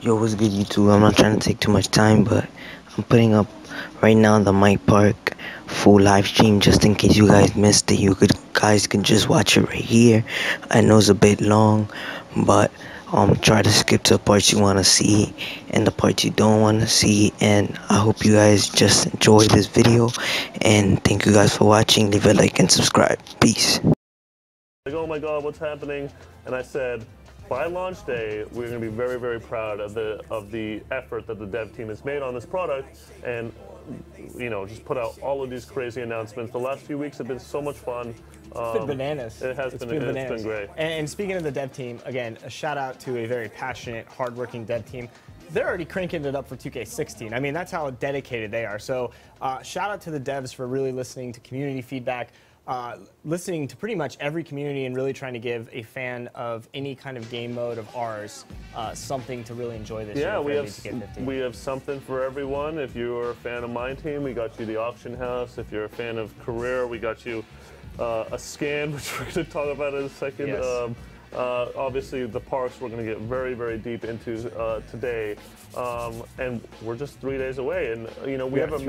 Yo, what's good, YouTube? I'm not trying to take too much time, but I'm putting up right now the MyPark full live stream just in case you guys missed it. Guys can just watch it right here. I know it's a bit long, but try to skip to the parts you want to see and the parts you don't want to see. And I hope you guys just enjoy this video. And thank you guys for watching. Leave a like and subscribe. Peace. Like, oh my God, what's happening? And I said, by launch day, we're going to be very, very proud of the effort that the dev team has made on this product, and just put out all of these crazy announcements. The last few weeks have been so much fun. It's been bananas. It has been bananas. It's been great. And speaking of the dev team, again, a shout out to a very passionate, hardworking dev team. They're already cranking it up for 2K16. I mean, that's how dedicated they are. So shout out to the devs for really listening to community feedback. Listening to pretty much every community and really trying to give a fan of any kind of game mode of ours something to really enjoy this year. Yeah, we have something for everyone. If you're a fan of my team, we got you the auction house. If you're a fan of career, we got you a scan, which we're going to talk about in a second. Yes. Obviously, the parks we're going to get very, very deep into today, and we're just 3 days away. And we have a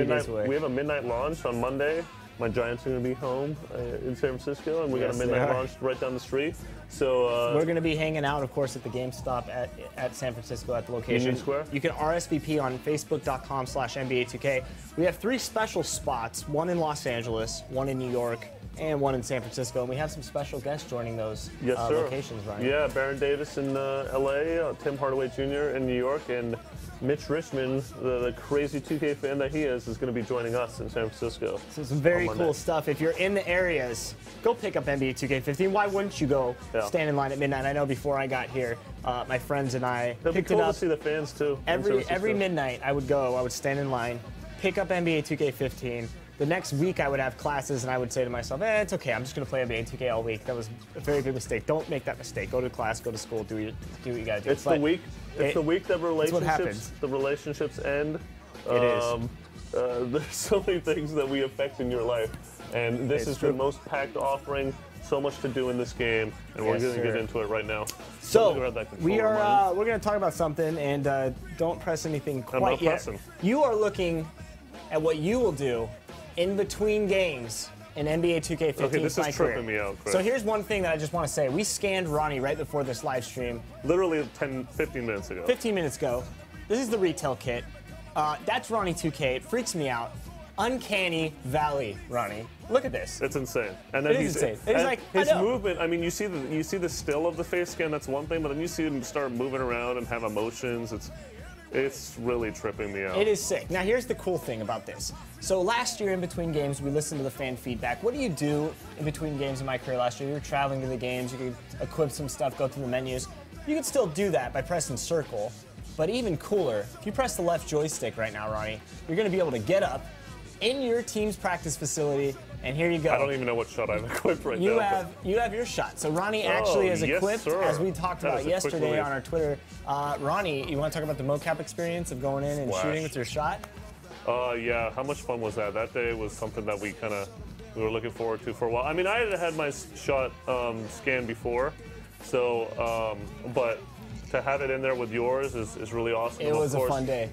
midnight launch on Monday. My Giants are going to be home in San Francisco, and we got a midnight launch right down the street. So we're going to be hanging out, of course, at the GameStop at San Francisco at the location. Union Square. You can RSVP on Facebook.com/NBA2K. We have 3 special spots: one in Los Angeles, one in New York, and one in San Francisco. And we have some special guests joining those locations, Ryan. Yeah, Baron Davis in LA, Tim Hardaway Jr. in New York, and Mitch Richmond, the crazy 2K fan that he is going to be joining us in San Francisco. So some very cool stuff. If you're in the areas, go pick up NBA 2K15. Why wouldn't you go stand in line at midnight? I know before I got here, my friends and I picked it up. To see the fans too. Every midnight I would stand in line, pick up NBA 2K15. The next week I would have classes and I would say to myself, it's okay, I'm just going to play NBA 2K all week. That was a very big mistake. Don't make that mistake. Go to class, go to school, do what you got to do. It's the week that the relationships end. It is. There's so many things that we affect in your life. And this is the most packed offering. So much to do in this game, and we're going to get into it right now. So we're going to talk about something, and don't press anything quite yet. You are looking at what you will do in between games in NBA 2K15. Okay, this is tripping me out, Chris. So here's one thing that I just want to say. We scanned Ronnie right before this live stream. Literally 15 minutes ago. 15 minutes ago. This is the retail kit. That's Ronnie 2K. It freaks me out. Uncanny Valley, Ronnie. Look at this. It's insane. And then he's insane. It's like, his movement. I mean, you see the still of the face scan. That's one thing, but then you see him start moving around and have emotions. It's really tripping me out. It is sick. Now, here's the cool thing about this. So last year, in between games, we listened to the fan feedback. What do you do in between games in my career last year? You were traveling to the games. You could equip some stuff, go through the menus. You could still do that by pressing circle. But even cooler, if you press the left joystick right now, Ronnie, you're going to be able to get up in your team's practice facility, and here you go. I don't even know what shot I've equipped right now. You have your shot. So Ronnie actually has equipped, as we talked about yesterday on our Twitter. Ronnie, you want to talk about the mocap experience of going in and shooting with your shot? Yeah. How much fun was that? That day was something that we were looking forward to for a while. I mean, I had my shot scanned before, so but to have it in there with yours is really awesome. It was a fun day.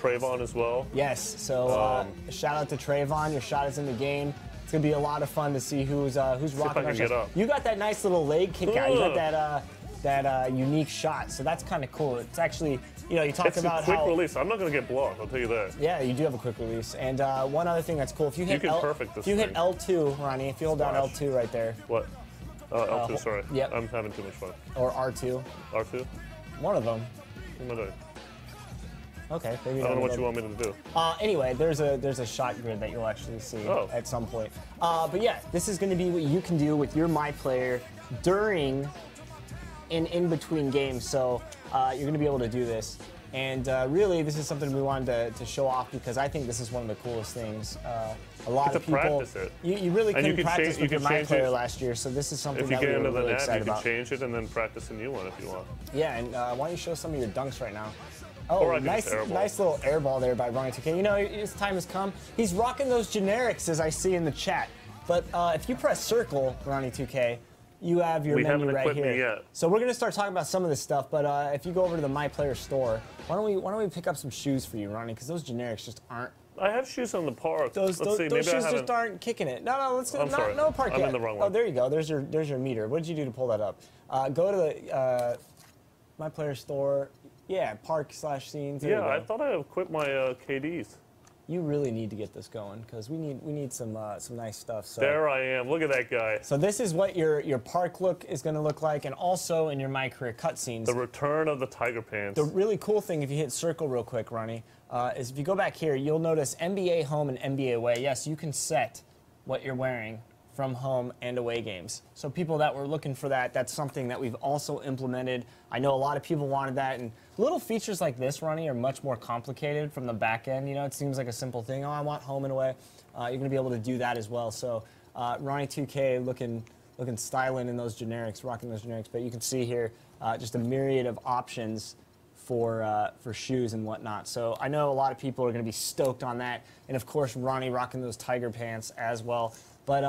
Trayvon as well. Yes, so shout out to Trayvon. Your shot is in the game. It's gonna be a lot of fun to see who's rocking our shots. You got that nice little leg kick out. You got that unique shot. So that's kind of cool. It's actually, you talk about quick release. I'm not gonna get blocked. I'll tell you that. Yeah, you do have a quick release. And one other thing that's cool, if you hit hit L2, Ronnie, if you hold down L2 right there. What? L2. Sorry. Yep. I'm having too much fun. Or R2. R2. One of them. What am I doing? Okay, maybe I don't know what you want me to do. Anyway, there's a shot grid that you'll actually see at some point. But yeah, this is going to be what you can do with your MyPlayer during and in between games. So you're going to be able to do this. And really, this is something we wanted to show off because I think this is one of the coolest things. A lot of people, practice it. You really couldn't practice with your MyPlayer last year, so this is something that we were really excited about. You can change it and then practice a new one if you want. Yeah, and why don't you show some of your dunks right now? Oh, nice little air ball there by Ronnie 2K. His time has come. He's rocking those generics as I see in the chat. But if you press circle, Ronnie 2K, you have your We menu haven't right equipped here. me yet. So we're gonna start talking about some of this stuff, but if you go over to the My Player store, why don't we pick up some shoes for you, Ronnie? Because those generics just aren't. I have shoes on the park. Those Let's see, shoes maybe I just haven't. aren't kicking it. No, let's I'm sorry. no park I'm yet. in the wrong Oh, one. there you go. There's your meter. What did you do to pull that up? Go to the My Player store. Yeah, park/scenes. There you Yeah, go. I thought I equipped my KDs. You really need to get this going because we need some nice stuff. So There I am. Look at that guy. So this is what your park look is going to look like, and also in your My Career cutscenes. The return of the tiger pants. The really cool thing, if you hit circle real quick, Ronnie, is if you go back here, you'll notice NBA home and NBA away. Yes, you can set what you're wearing from home and away games. So people that were looking for that, that's something that we've also implemented. I know a lot of people wanted that, and little features like this, Ronnie, are much more complicated from the back end. You know, it seems like a simple thing. Oh, I want home and away. You're going to be able to do that as well. So Ronnie 2K looking styling in those generics, rocking those generics. But you can see here just a myriad of options for shoes and whatnot. So I know a lot of people are going to be stoked on that. And of course, Ronnie rocking those tiger pants as well. But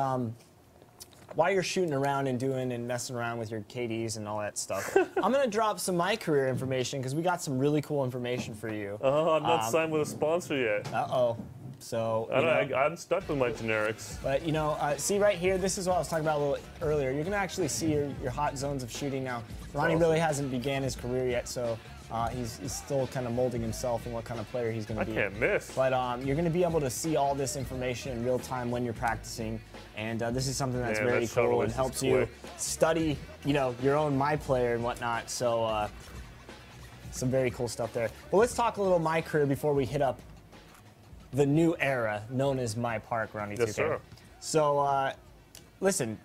while you're shooting around and doing and messing around with your KDs and all that stuff, I'm going to drop some My Career information because we got some really cool information for you. Oh, I'm not signed with a sponsor yet. Uh-oh. So, I'm stuck with my generics. But, see right here, this is what I was talking about a little earlier. You're going to actually see your hot zones of shooting now. Ronnie really hasn't began his career yet, so he's still kind of molding himself and what kind of player he's going to be. I can't miss. But you're going to be able to see all this information in real time when you're practicing, and this is something that's very cool and helps you study, your own My Player and whatnot. So some very cool stuff there. But let's talk a little My Career before we hit up the new era known as MyPark, Ronnie. Yes, sir. So listen,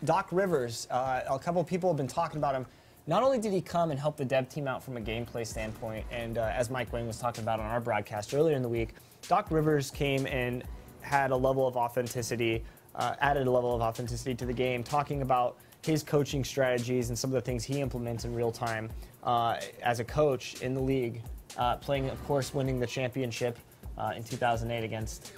Doc Rivers, a couple of people have been talking about him. Not only did he come and help the dev team out from a gameplay standpoint, and as Mike Wayne was talking about on our broadcast earlier in the week, Doc Rivers came and had a level of authenticity, added a level of authenticity to the game, talking about his coaching strategies and some of the things he implements in real time as a coach in the league, playing, of course, winning the championship in 2008 against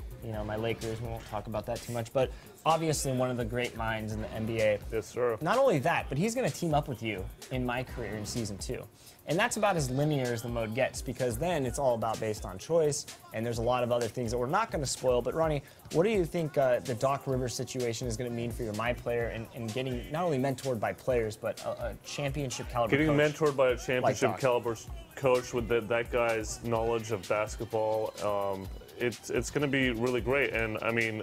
my Lakers. We won't talk about that too much, but obviously one of the great minds in the NBA. Yes, sir. Not only that, but he's going to team up with you in My Career in Season 2. And that's about as linear as the mode gets, because then it's all about based on choice, and there's a lot of other things that we're not going to spoil. But Ronnie, what do you think the Doc Rivers situation is going to mean for your My Player and getting not only mentored by players, but a championship caliber Getting coach? mentored by a championship Doc. caliber coach with that guy's knowledge of basketball, it's going to be really great. And I mean,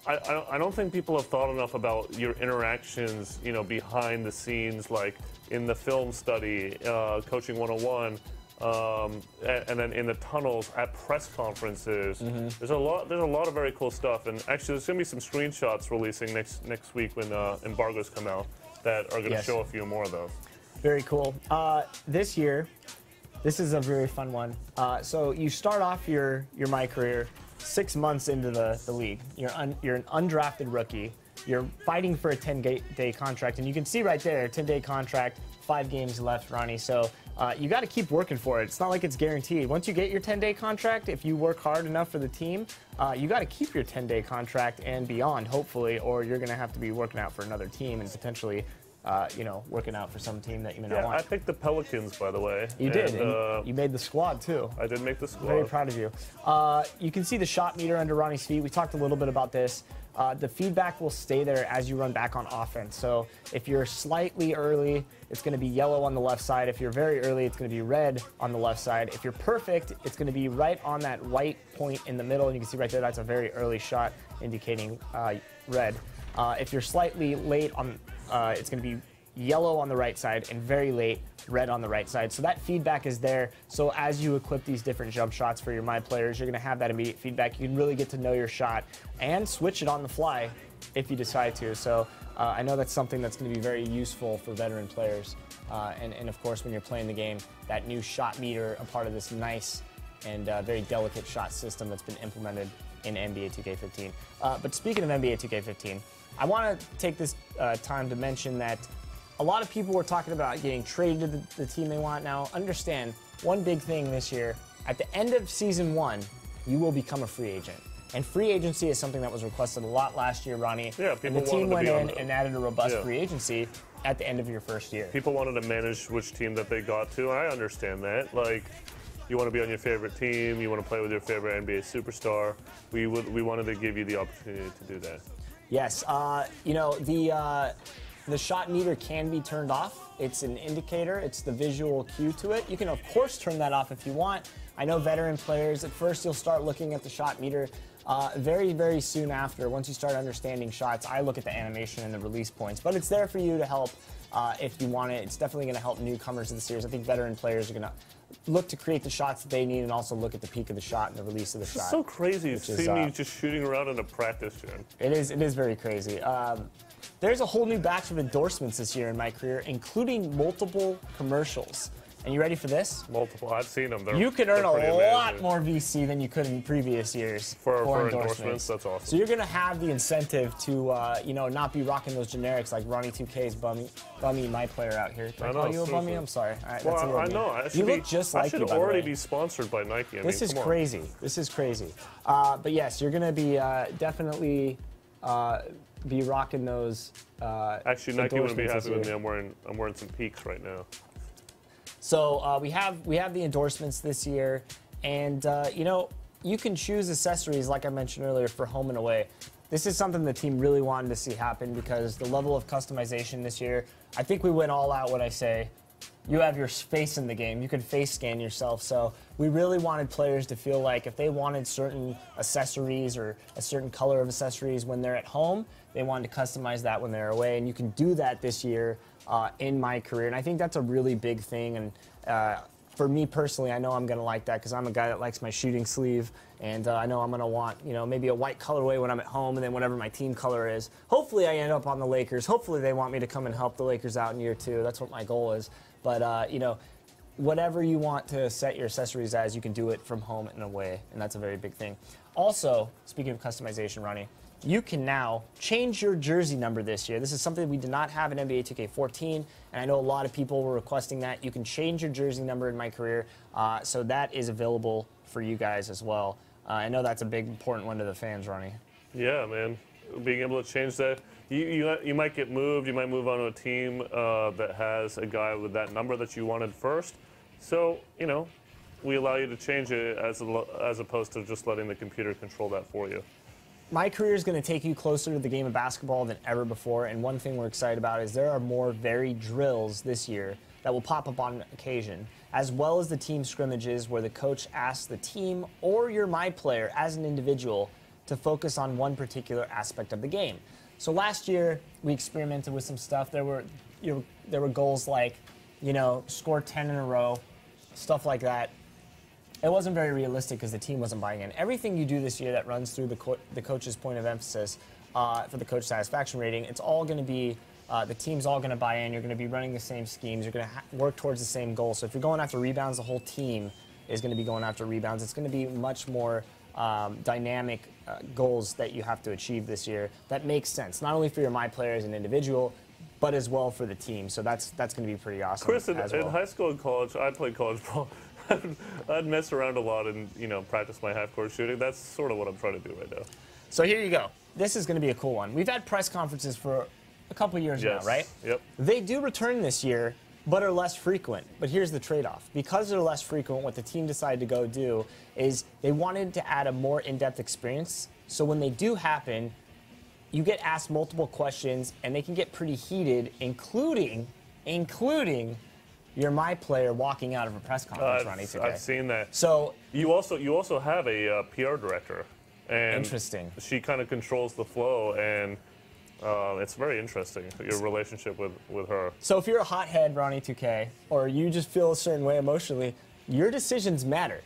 I don't think people have thought enough about your interactions, behind the scenes, like in the film study, Coaching 101, and then in the tunnels at press conferences. There's a lot of very cool stuff. And actually, there's going to be some screenshots releasing next week when embargoes come out that are going to show a few more of those. Very cool. This year, this is a very fun one. So you start off your My Career 6 months into the league. You're an undrafted rookie. You're fighting for a 10-day contract, and you can see right there, 10-day contract, 5 games left, Ronnie. So you got to keep working for it. It's not like it's guaranteed. Once you get your 10-day contract, if you work hard enough for the team, you got to keep your 10-day contract and beyond, hopefully, or you're going to have to be working out for another team and potentially working out for some team that you may not want. I picked the Pelicans, by the way. You did, and you made the squad, too. I did make the squad. Very proud of you. You can see the shot meter under Ronnie's feet. We talked a little bit about this. The feedback will stay there as you run back on offense. So if you're slightly early, it's going to be yellow on the left side. If you're very early, it's going to be red on the left side. If you're perfect, it's going to be right on that white point in the middle. And you can see right there, that's a very early shot indicating red. If you're slightly late on, it's going to be yellow on the right side and very late, red on the right side. So that feedback is there. So as you equip these different jump shots for your My Players, you're going to have that immediate feedback. You can really get to know your shot and switch it on the fly if you decide to. So I know that's something that's going to be very useful for veteran players. And of course, when you're playing the game, that new shot meter, a part of this nice and very delicate shot system that's been implemented in NBA 2K15. But speaking of NBA 2K15, I want to take this time to mention that a lot of people were talking about getting traded to the team they want. Now, understand, one big thing this year, at the end of Season 1, you will become a free agent. And free agency is something that was requested a lot last year, Ronnie. Yeah, and people the team wanted to went be in on and added a robust Yeah. free agency at the end of your first year. People wanted to manage which team that they got to. I understand that. Like, you want to be on your favorite team, you want to play with your favorite NBA superstar. We wanted to give you the opportunity to do that. Yes, you know, the shot meter can be turned off. It's an indicator, it's the visual cue to it. You can of course turn that off if you want. I know veteran players, at first you'll start looking at the shot meter. Very, very soon after, once you start understanding shots, I look at the animation and the release points. But it's there for you to help if you want it. It's definitely going to help newcomers to the series. I think veteran players are going to look to create the shots that they need and also look at the peak of the shot and the release of the shot. It's so crazy to see me just shooting around in a practice gym. It is very crazy. There's a whole new batch of endorsements this year in my career, including multiple commercials. And you ready for this? Multiple. I've seen them. You could earn a pretty lot amazing. more VC than you could in previous years For endorsements. That's awesome. So you're going to have the incentive to, you know, not be rocking those generics like Ronnie 2K's bummy my player out here. Did I call you a bummy? I'm sorry. All right, that's a little I mean. know. You look just like you, by the already way. be sponsored by Nike. This is crazy. This is crazy. But yes, you're going to be definitely be rocking those. Actually, Nike wouldn't be endorsements happy with this me. year. I'm wearing some Peaks right now. So we have the endorsements this year, and you know, you can choose accessories like I mentioned earlier for home and away. This is something the team really wanted to see happen because the level of customization this year, I think we went all out when I say you have your face in the game. You can face scan yourself. So we really wanted players to feel like if they wanted certain accessories or a certain color of accessories when they're at home, they wanted to customize that when they're away. And you can do that this year in my career. And I think that's a really big thing. And for me personally, I know I'm going to like that because I'm a guy that likes my shooting sleeve. And I know I'm going to want, you know, maybe a white colorway when I'm at home and then whatever my team color is. Hopefully I end up on the Lakers. Hopefully they want me to come and help the Lakers out in year 2. That's what my goal is. But, you know, whatever you want to set your accessories as, you can do it from home and away. And that's a very big thing. Also, speaking of customization, Ronnie, you can now change your jersey number this year. This is something we did not have in NBA 2K14, and I know a lot of people were requesting that. You can change your jersey number in my career, so that is available for you guys as well. I know that's a big, important one to the fans, Ronnie. Yeah, man. Being able to change that. You might get moved. You might move on to a team that has a guy with that number that you wanted first. So, you know, we allow you to change it as opposed to just letting the computer control that for you. My career is going to take you closer to the game of basketball than ever before, and one thing we're excited about is there are more varied drills this year that will pop up on occasion, as well as the team scrimmages where the coach asks the team or your my player as an individual to focus on one particular aspect of the game. So last year we experimented with some stuff. There were goals like, you know, score 10 in a row, stuff like that. It wasn't very realistic because the team wasn't buying in. Everything you do this year that runs through the coach's point of emphasis for the coach satisfaction rating, it's all going to be, the team's all going to buy in. You're going to be running the same schemes. You're going to work towards the same goal. So if you're going after rebounds, the whole team is going to be going after rebounds. It's going to be much more dynamic goals that you have to achieve this year. That makes sense, not only for your my player as an individual, but as well for the team. So that's going to be pretty awesome. Chris, as well. in high school and college, I played college ball. I'd mess around a lot and, you know, practice my half-court shooting. That's sort of what I'm trying to do right now. So here you go. This is going to be a cool one. We've had press conferences for a couple years now, right? Yep. They do return this year, but are less frequent. But here's the trade-off. Because they're less frequent, what the team decided to go do is they wanted to add a more in-depth experience. So when they do happen, you get asked multiple questions, and they can get pretty heated, including your my player walking out of a press conference, Ronnie. I've seen that. So you also have a PR director, and interesting. She kind of controls the flow, and it's very interesting your relationship with her. So if you're a hothead, Ronnie 2K, or you just feel a certain way emotionally, your decisions matter.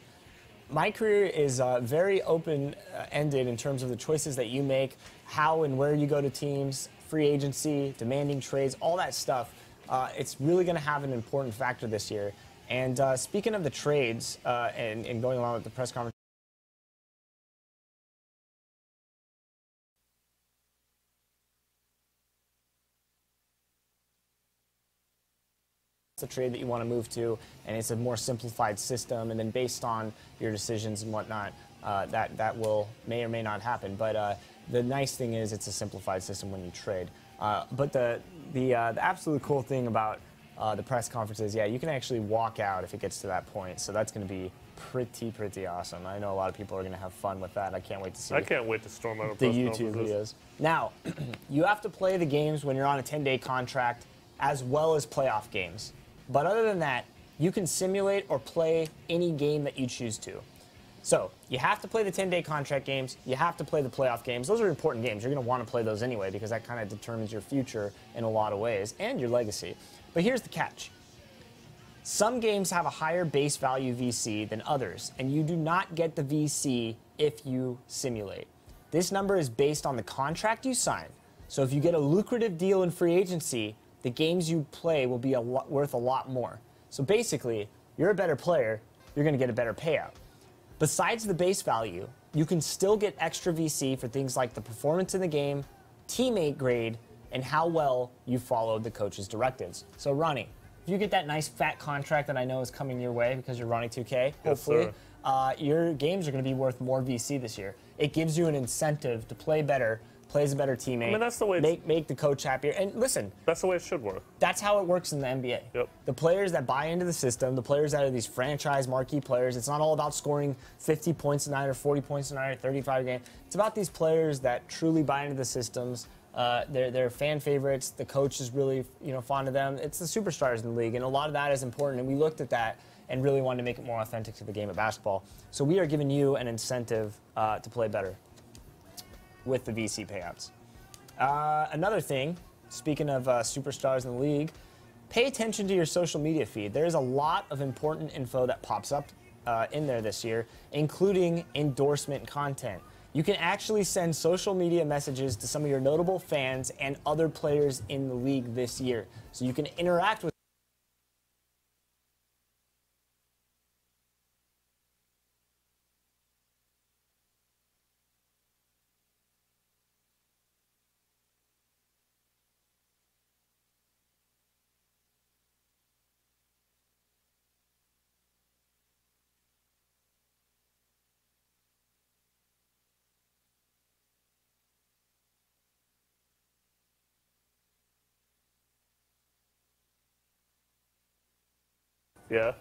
My career is very open-ended in terms of the choices that you make, how and where you go to teams, free agency, demanding trades, all that stuff. It's really going to have an important factor this year. And speaking of the trades and going along with the press conference, the trade that you want to move to, and it's a more simplified system, and then based on your decisions and whatnot, that may or may not happen. But the nice thing is it's a simplified system when you trade. But the absolute cool thing about the press conference is, yeah, you can actually walk out if it gets to that point. So that's going to be pretty awesome. I know a lot of people are going to have fun with that. I can't wait to see. I can't wait to storm out of the YouTube videos. Now, you have to play the games when you're on a 10-day contract, as well as playoff games. But other than that, you can simulate or play any game that you choose to. So you have to play the 10-day contract games. You have to play the playoff games. Those are important games. You're going to want to play those anyway because that kind of determines your future in a lot of ways and your legacy. But here's the catch. Some games have a higher base value VC than others, and you do not get the VC if you simulate. This number is based on the contract you sign. So if you get a lucrative deal in free agency, the games you play will be worth a lot more. So basically, you're a better player, you're going to get a better payout. Besides the base value, you can still get extra VC for things like the performance in the game, teammate grade, and how well you followed the coach's directives. So Ronnie, if you get that nice fat contract that I know is coming your way because you're Ronnie 2K, hopefully, your games are going to be worth more VC this year. It gives you an incentive to play better, play as a better teammate, I mean, that's the way make the coach happier. And listen, that's the way it should work. That's how it works in the NBA. Yep. The players that buy into the system, the players that are these franchise marquee players, it's not all about scoring 50 points a night or 40 points a night or 35 a game. It's about these players that truly buy into the systems. They're fan favorites. The coach is really fond of them. It's the superstars in the league, and a lot of that is important. And we looked at that and really wanted to make it more authentic to the game of basketball. So we are giving you an incentive to play better with the VC payouts. Another thing, speaking of superstars in the league, pay attention to your social media feed. There's a lot of important info that pops up in there this year, including endorsement content. You can actually send social media messages to some of your notable fans and other players in the league this year. So you can interact with Yeah.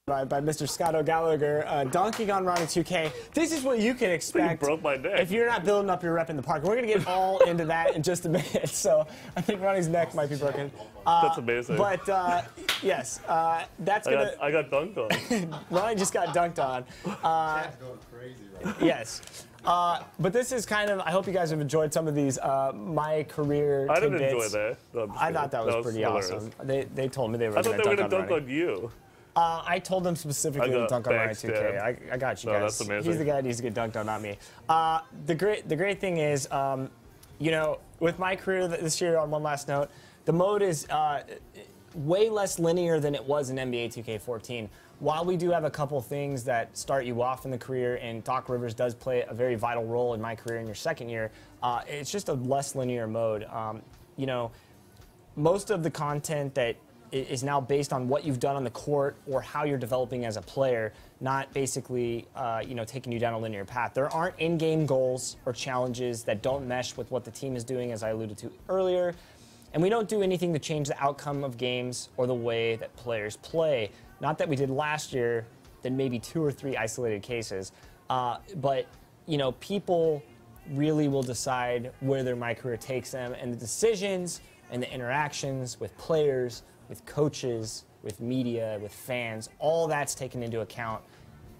by Mr. Scott O'Gallagher, dunking on Ronnie 2K. This is what you can expect broke my neck. if you're not building up your rep in the park. We're going to get all into that in just a minute. So I think Ronnie's neck might be broken. That's amazing. But yes, that's going to... I got dunked on. Ronnie just got dunked on. Chat's going crazy right now. Yes. But this is kind of, I hope you guys have enjoyed some of these my career I didn't tidbits. enjoy that. No, I thought that was pretty hilarious. awesome. They told me they were I thought going they were to going to dunk dunk on Ronnie. on you. I told them specifically to dunk on Ronnie thanks, 2K. Dan. I got you No, guys. that's amazing. He's the guy that needs to get dunked on, not me. The great thing is, with my career this year, on one last note, the mode is way less linear than it was in NBA 2K14. While we do have a couple things that start you off in the career, and Doc Rivers does play a very vital role in my career in your second year, it's just a less linear mode. Most of the content that is now based on what you've done on the court or how you're developing as a player, not basically taking you down a linear path. There aren't in-game goals or challenges that don't mesh with what the team is doing, as I alluded to earlier. And we don't do anything to change the outcome of games or the way that players play. Not that we did last year, then maybe 2 or 3 isolated cases. But people really will decide where their my career takes them, and the decisions and the interactions with players, with coaches, with media, with fans, all that's taken into account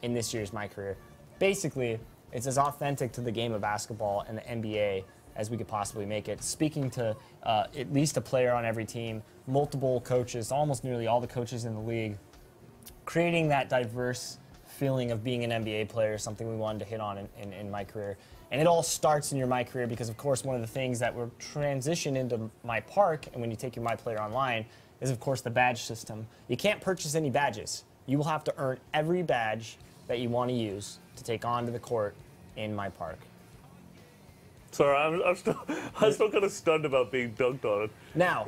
in this year's My Career. Basically, it's as authentic to the game of basketball and the NBA as we could possibly make it. Speaking to at least a player on every team, multiple coaches, almost nearly all the coaches in the league, creating that diverse feeling of being an NBA player is something we wanted to hit on in My Career. And it all starts in your My Career because, of course, one of the things that we're transitioned into MyPark, and when you take your My Player online, is, of course, the badge system. You can't purchase any badges. You will have to earn every badge that you want to use to take onto the court in MyPark. Sorry, I'm still kind of stunned about being dunked on. Now,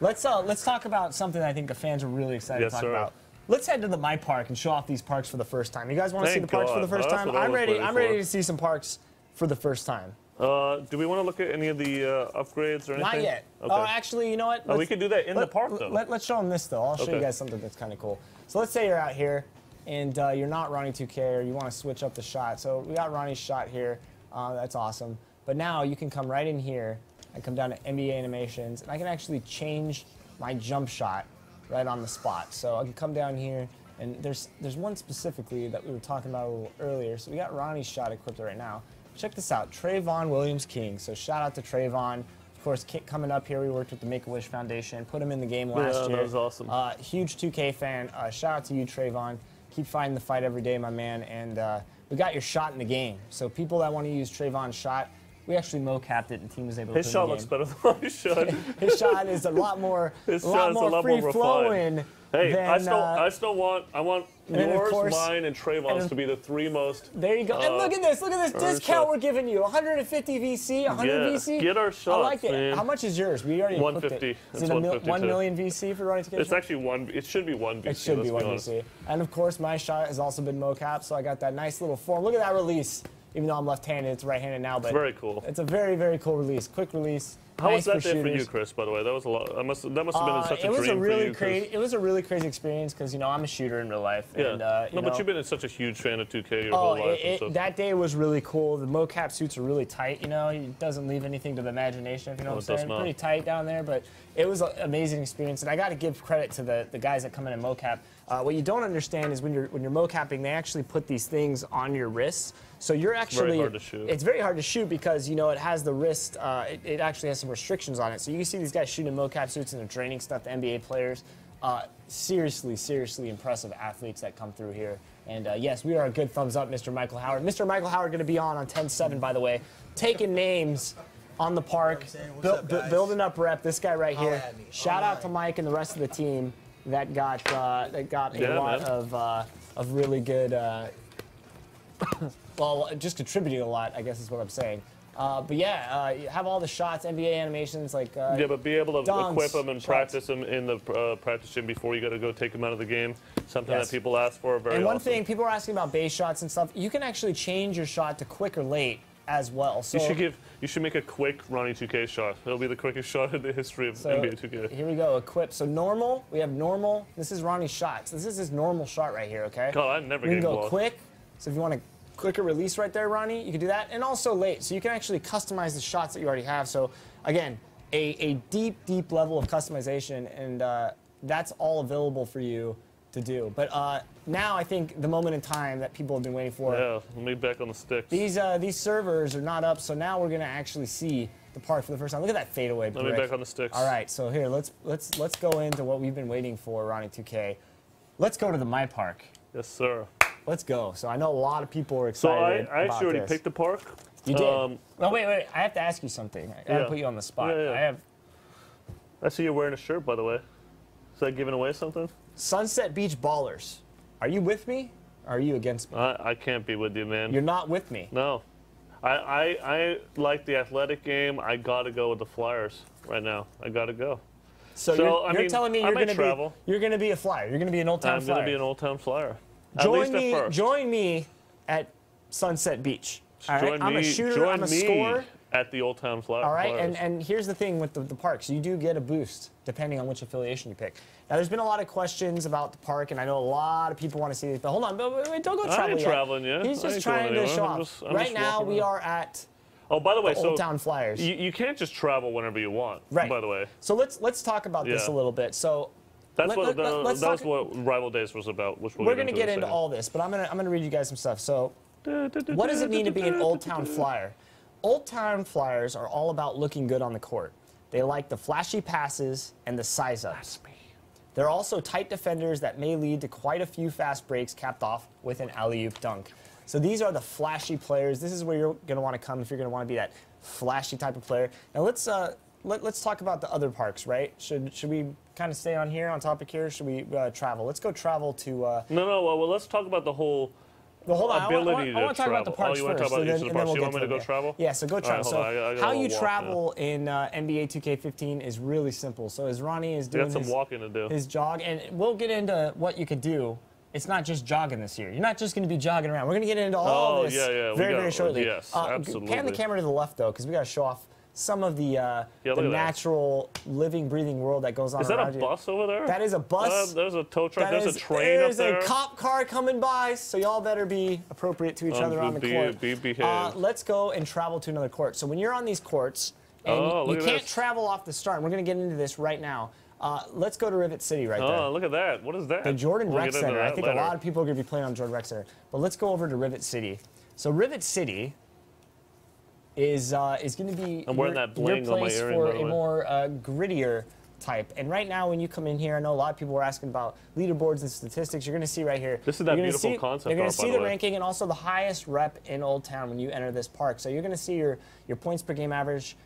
let's talk about something I think the fans are really excited to talk sir. about. Let's head to the MyPark and show off these parks for the first time. You guys want to see the Thank parks for God. the first That's time? what I I'm was ready. waiting I'm ready for. to see some parks for the first time. Do we want to look at any of the upgrades or anything? Not yet. Okay. Oh, actually, you know what? We could do that in the park, though. Let's show them this, though. I'll show you Okay. guys something that's kind of cool. So let's say you're out here, and you're not Ronnie 2K, or you want to switch up the shot. So we got Ronnie's shot here. That's awesome. But now you can come right in here and come down to NBA animations, and I can actually change my jump shot right on the spot. So I can come down here, and there's one specifically that we were talking about a little earlier. So we got Ronnie's shot equipped right now. Check this out, Trayvon Williams-King. So shout out to Trayvon. Of course, coming up here, we worked with the Make-A-Wish Foundation, put him in the game last year. That was awesome. Huge 2K fan. Shout out to you, Trayvon. Keep fighting the fight every day, my man. And we got your shot in the game. So people that want to use Trayvon's shot, we actually mo-capped it, and the team was able to His put shot it in looks the game. better than my shot. His shot is a lot more, His shot is a lot more free-flowing. Hey, than, I still want then, of yours, course- mine, and Trayvon's to be the three most. There you go. And look at this discount shot. we're giving you. 150 VC, 100 Yeah, VC. get our I shots, like it. man. How much is yours? We already equipped 150. it. Is It's it 150 1 too. million VC for Ronnie 2K? It's actually one. It should be one VC. It should be let's 1 honest. VC. And of course, my shot has also been mocap, so I got that nice little form. Look at that release. Even though I'm left-handed, it's right-handed now. But Very cool. it's a very, very cool release. Quick release. How nice was that for day for you, shooters. Chris? By the way, that was a lot. That must have been such a It was dream a really for you. 'Cause- crazy. It was a really crazy experience because I'm a shooter in real life. Yeah. And, No, but know, you've been such a huge fan of 2K your whole life. and stuff. that day was really cool. The mocap suits are really tight, It doesn't leave anything to the imagination, if you know what I'm it does saying. not. Pretty tight down there, but it was an amazing experience. And I got to give credit to the guys that come in and mocap. What you don't understand is when you're mocapping, they actually put these things on your wrists. So you're actually hard to shoot. It's very hard to shoot because it has the wrist. It actually has some restrictions on it. So you can see these guys shooting mocap suits and they're training stuff. The NBA players, seriously impressive athletes that come through here. And yes, we are a good thumbs up, Mr. Michael Howard. Mr. Michael Howard going to be on 10-7, by the way, taking names on the park, building up rep. This guy right here. Shout out to Mike and the rest of the team that got a lot of really good. Well, just contributing a lot, I guess is what I'm saying. But yeah, you have all the shots, NBA animations, like Yeah, but be able to dunks, equip them and shots. practice them in the practice gym before you got to go take them out of the game. Something Yes. that people ask for. Very And one awesome. thing, people are asking about base shots and stuff. You can actually change your shot to quick or late as well. So You should make a quick Ronnie 2K shot. It'll be the quickest shot in the history of NBA 2K. here we go, equip. So normal, we have normal. This is Ronnie's shot. So this is his normal shot right here, okay? God, I never We can gave go block. quick. So if you want a quicker release right there, Ronnie, you can do that. And also late. So you can actually customize the shots that you already have. So again, a deep level of customization, and that's all available for you to do. But now I think the moment in time that people have been waiting for. Yeah, let me back on the sticks. These servers are not up, so now we're gonna actually see the park for the first time. Look at that fadeaway Let me brick. back on the sticks. All right, so here let's go into what we've been waiting for, Ronnie 2K. Let's go to the MyPark. Yes, sir. Let's go. So I know a lot of people are So excited. I about actually already this. picked the park. You did. Oh wait. I have to ask you something. I gotta Yeah. put you on the spot. Yeah. I see you're wearing a shirt, by the way. Is that giving away something? Sunset Beach Ballers. Are you with me? Or are you against me? I can't be with you, man. You're not with me. No. I like the athletic game. I gotta go with the Flyers right now. I gotta go. So you're telling me I might you're travel. gonna be a flyer. You're gonna be an Old Town I'm Flyer. gonna be an Old Town Flyer. At least at first. Join me at Sunset Beach. All right? Join I'm a me- shooter. join I'm a me scorer. at the Old Town Flyer. All right, Flyers. and here's the thing with the parks. You do get a boost depending on which affiliation you pick. Now, there's been a lot of questions about the park, and I know a lot of people want to see this. But hold on, wait, don't go I travel ain't yet. traveling yet. He's I just ain't trying going to anywhere. show I'm off. just- I'm Right just now, walking we around. are at Oh, by the way, the so Old Town Flyers. you can't just travel whenever you want. Right. By the way, So let's talk about this a Yeah. little bit. So that's let's that's talk- what Rival Days was about. Which we're gonna get into all this, but I'm gonna read you guys some stuff. So what does it mean to be an Old Town Flyer? Old Town Flyers are all about looking good on the court. They like the flashy passes and the size ups. They're also tight defenders that may lead to quite a few fast breaks capped off with an alley-oop dunk. So these are the flashy players. This is where you're going to want to come if you're going to want to be that flashy type of player. Now let's talk about the other parks, right? Should we kind of stay on here, on topic here? Or should we travel? Let's go travel to. No. Well, let's talk about the whole Well, hold on. ability I want to talk about the parks you want to first, talk about and then we'll you get want me to go travel? Yeah, so go travel. All right, hold on, I got how a you little walk travel in NBA 2K15 is really simple. So as Ronnie is doing some walking to do. his jog, and we'll get into what you could do. It's not just jogging this year. You're not just going to be jogging around. We're going to get into all this very shortly. Yes, absolutely. Pan the camera to the left, though, because we got to show off some of the natural, living, breathing world that goes on around you. Is that a bus over there? That is a bus. There's a tow truck. There's a train up there. There's a cop car coming by, so y'all better be appropriate to each other on the court. Behave. Let's go and travel to another court. So when you're on these courts, and you can't travel off the start, and we're going to get into this right now. Let's go to Rivet City right there. Oh, look at that. What is that? The Jordan Rec Center. I think a lot of people are going to be playing on Jordan Rec Center. But let's go over to Rivet City. So Rivet City is going to be your place for a more grittier type. And right now, when you come in here, I know a lot of people were asking about leaderboards and statistics. You're going to see right here. This is that beautiful concept. You're going to see the ranking and also the highest rep in Old Town when you enter this park. So you're going to see your points per game average.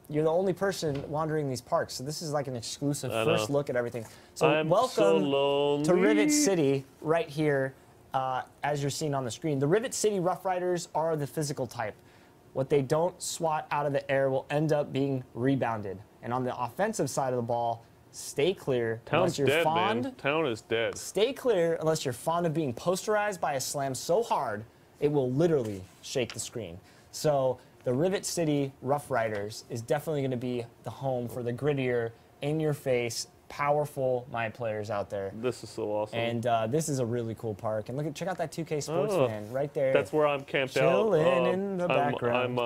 You're the only person wandering these parks, so this is like an exclusive first look at everything. So welcome to Rivet City right here, as you're seeing on the screen. The Rivet City Rough Riders are the physical type. What they don't swat out of the air will end up being rebounded. And on the offensive side of the ball, stay clear unless you're fond. Man. Town is dead. Stay clear unless you're fond of being posterized by a slam so hard it will literally shake the screen. So the Rivet City Rough Riders is definitely going to be the home for the grittier, in-your-face, powerful players out there. This is so awesome. And this is a really cool park. And check out that 2K Sportsman right there. That's where I'm camped out. Chilling in the background.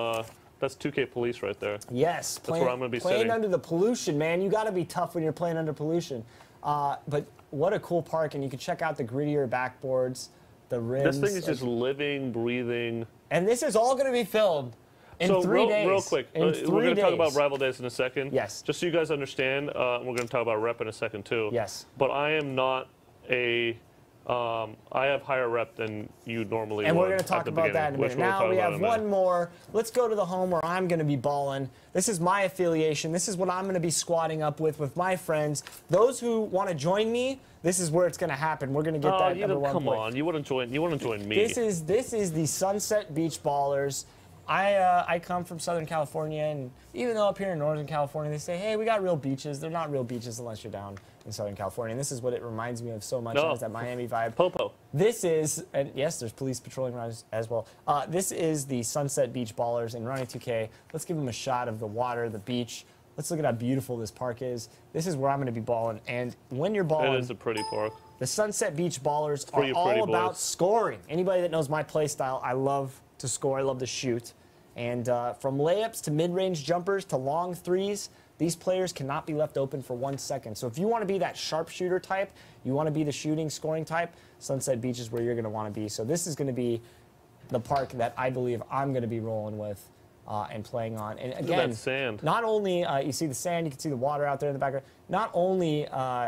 That's 2K Police right there. Yes. That's where I'm going to be playing sitting. under the pollution, man. You got to be tough when you're playing under pollution. But what a cool park. And you can check out the grittier backboards, the rims. This thing is just living, breathing. And this is all going to be filmed in 3 days. Real quick, we're going to talk about rival days in a second. Yes. Just so you guys understand, we're going to talk about rep in a second too. Yes. But I am not I have higher rep than you normally would. And we're going to talk about that in a minute. Now we have one more. Let's go to the home where I'm going to be balling. This is my affiliation. This is what I'm going to be squatting up with my friends. Those who want to join me, this is where it's going to happen. We're going to get that number one come point. on, you want to join me. This is the Sunset Beach Ballers. I come from Southern California, and even though up here in Northern California they say, hey, we got real beaches, they're not real beaches unless you're down in Southern California. And this is what it reminds me of so much, as that Miami vibe. Popo. This is, and yes, there's police patrolling around as well. This is the Sunset Beach Ballers in Running 2K. Let's give them a shot of the water, the beach. Let's look at how beautiful this park is. This is where I'm going to be balling. And when you're balling, it is a pretty park. The Sunset Beach Ballers are all about scoring. Anybody that knows my play style, I love to score. I love to shoot. And from layups to mid-range jumpers to long threes, these players cannot be left open for 1 second. So if you want to be that sharpshooter type, you want to be the shooting, scoring type, Sunset Beach is where you're going to want to be. So this is going to be the park that I believe I'm going to be rolling with and playing on. And again, that sand. Not only you see the sand, you can see the water out there in the background. Not only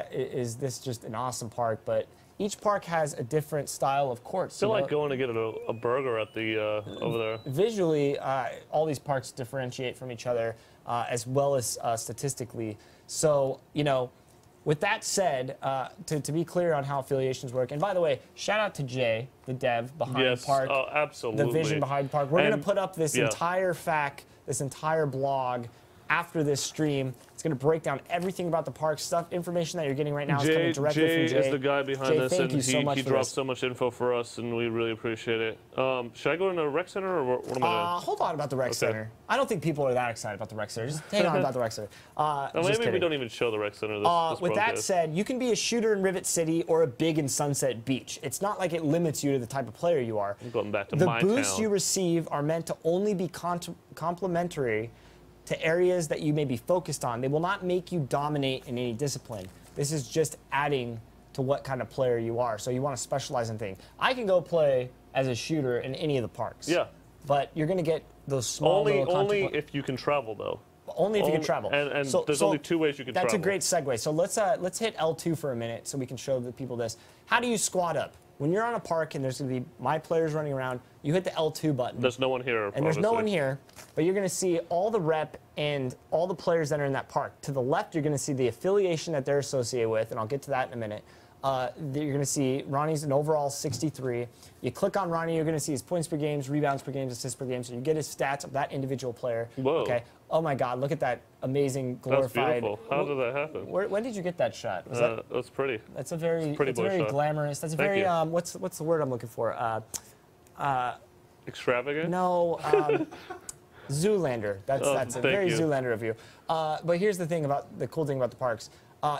is this just an awesome park, but each park has a different style of courts. I feel like going to get a burger at the over there. Visually, all these parks differentiate from each other as well as statistically. So, with that said, to be clear on how affiliations work, and by the way, shout out to Jay, the dev behind Park. Oh, absolutely. The vision behind Park. We're going to put up this entire this entire blog after this stream. It's going to break down everything about the park stuff. Information that you're getting right now is coming directly from Jay. Jay is the guy behind this, and he dropped this. so much info for us, and we really appreciate it. Should I go into the rec center, or what am I doing? Hold on about the rec center. I don't think people are that excited about the rec center. Just hang on about the rec center. Maybe we don't even show the rec center this with that said, you can be a shooter in Rivet City or a big in Sunset Beach. It's not like it limits you to the type of player you are. I'm going back to the my boosts town. you receive are meant to only be complementary to areas that you may be focused on. They will not make you dominate in any discipline. This is just adding to what kind of player you are. So you want to specialize in things. I can go play as a shooter in any of the parks. Yeah. But you're going to get those small Only if you can travel, though. Only if you can travel. And there's only 2 ways you can travel. That's a great segue. So let's hit L2 for a minute so we can show the people this. How do you squat up? When you're on a park and there's going to be my players running around, you hit the L2 button. There's no one here. And there's no one here, but you're going to see all the rep and all the players that are in that park. To the left, you're going to see the affiliation that they're associated with, and I'll get to that in a minute. You're going to see Ronnie's an overall 63. You click on Ronnie, you're going to see his points per games, rebounds per games, assists per game. So you get his stats of that individual player. Whoa. Okay. Oh my God, look at that amazing glorified. That's beautiful. How did that happen? When did you get that shot? That's pretty. That's a very, pretty that's a very shot. glamorous. That's a Thank very you. what's the word I'm looking for? Extravagant? No, Zoolander. That's a thank very you. Zoolander of you. But here's the thing about the cool thing about the parks.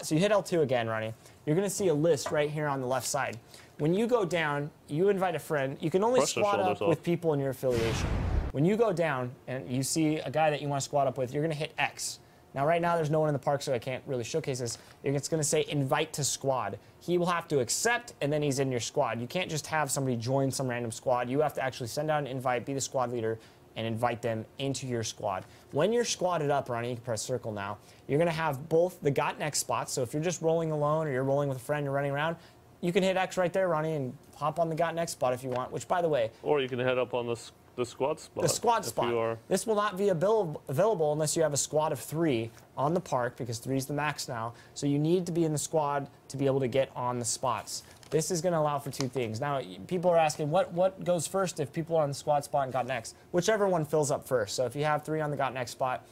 So you hit L2 again, Ronnie. You're going to see a list right here on the left side. When you go down, you invite a friend. You can only Brush their squad up shoulders off. with people in your affiliation. When you go down and you see a guy that you want to squad up with, you're going to hit X. Now, right now, there's no one in the park, so I can't really showcase this. It's going to say invite to squad. He will have to accept, and then he's in your squad. You can't just have somebody join some random squad. You have to actually send out an invite, be the squad leader, and invite them into your squad. When you're squadded up, Ronnie, you can press circle now, you're going to have both the got next spots. So if you're just rolling alone or you're rolling with a friend, you're running around, you can hit X right there, Ronnie, and hop on the got next spot if you want, which, by the way, Or you can head up on the squad spot. the squad if spot. You are... This will not be available unless you have a squad of 3 on the park, because 3 is the max now. So you need to be in the squad to be able to get on the spots. This is going to allow for 2 things. Now, people are asking, what goes first if people are on the squad spot and got next? Whichever one fills up first. So if you have 3 on the got next spot,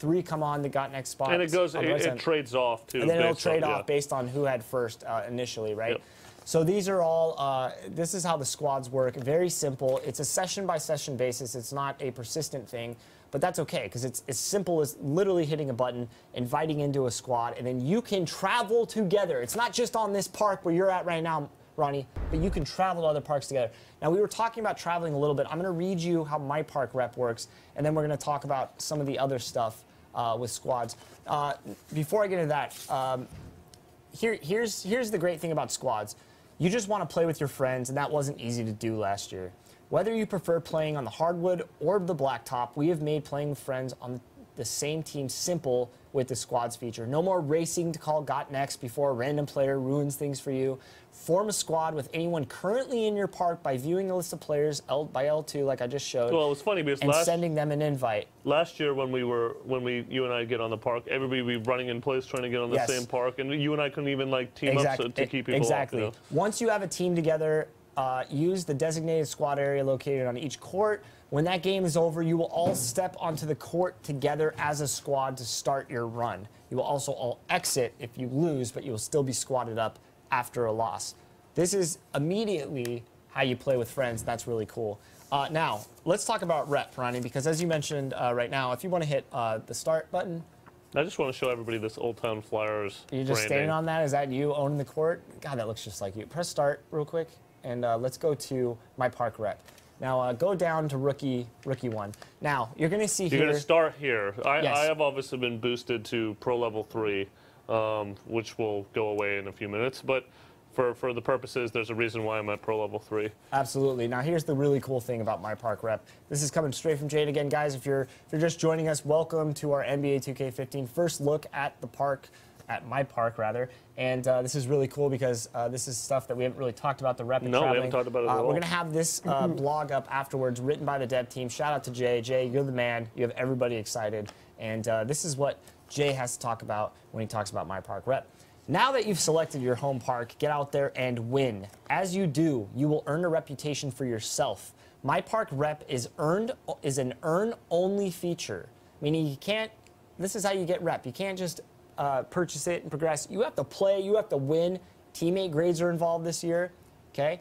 3 come on the got next spot. And it trades off, too. And then it'll trade off based on who had first initially, right? Yep. So these are all, this is how the squads work. Very simple. It's a session-by-session basis. It's not a persistent thing, but that's okay, because it's as simple as literally hitting a button, inviting into a squad, and then you can travel together. It's not just on this park where you're at right now, Ronnie, but you can travel to other parks together. Now, we were talking about traveling a little bit. I'm going to read you how MyPark rep works, and then we're going to talk about some of the other stuff with squads. Before I get into that, here's the great thing about squads. You just want to play with your friends, and that wasn't easy to do last year. Whether you prefer playing on the hardwood or the blacktop, we have made playing with friends on the same team simple with the squads feature. No more racing to call got next before a random player ruins things for you. Form a squad with anyone currently in your park by viewing a list of players by L2, like I just showed. Well, it was funny because and sending them an invite. Last year when you and I get on the park, everybody would be running in place trying to get on the same park, and you and I couldn't even like team up to keep people Exactly. off, you know? Once you have a team together, use the designated squad area located on each court. When that game is over, you will all step onto the court together as a squad to start your run. You will also all exit if you lose, but you will still be squatted up after a loss. This is immediately how you play with friends. That's really cool. Now, let's talk about rep, Ronnie, because as you mentioned right now, if you want to hit the start button. I just want to show everybody this Old Town Flyers You're just branding. standing on that? Is that you owning the court? God, that looks just like you. Press start real quick, and let's go to MyPark rep. Now, go down to rookie 1. Now, you're going to see You're going to start here. I Yes. have obviously been boosted to Pro Level 3, which will go away in a few minutes. But for the purposes, there's a reason why I'm at Pro Level 3. Absolutely. Now, here's the really cool thing about MyPark rep. This is coming straight from Jade again, guys. If you're just joining us, welcome to our NBA 2K15 first look at the park. At MyPark, rather. And this is really cool because this is stuff that we haven't really talked about, the rep and No, we traveling. haven't talked about it at all. We're going to have this blog up afterwards, written by the dev team. Shout out to Jay. Jay, you're the man. You have everybody excited. And this is what Jay has to talk about when he talks about MyPark rep. Now that you've selected your home park, get out there and win. As you do, you will earn a reputation for yourself. MyPark rep is an earn-only feature, meaning you can't, this is how you get rep. You can't just purchase it and progress. You have to play, you have to win. Teammate grades are involved this year, okay?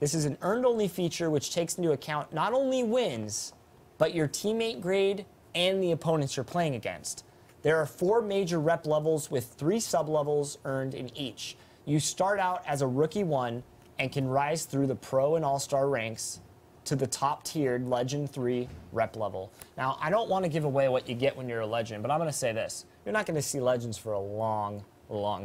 This is an earned-only feature which takes into account not only wins, but your teammate grade and the opponents you're playing against. There are 4 major rep levels with 3 sub-levels earned in each. You start out as a rookie 1 and can rise through the pro and all-star ranks to the top-tiered Legend 3 rep level. Now, I don't want to give away what you get when you're a Legend, but I'm going to say this. You're not going to see Legends for a long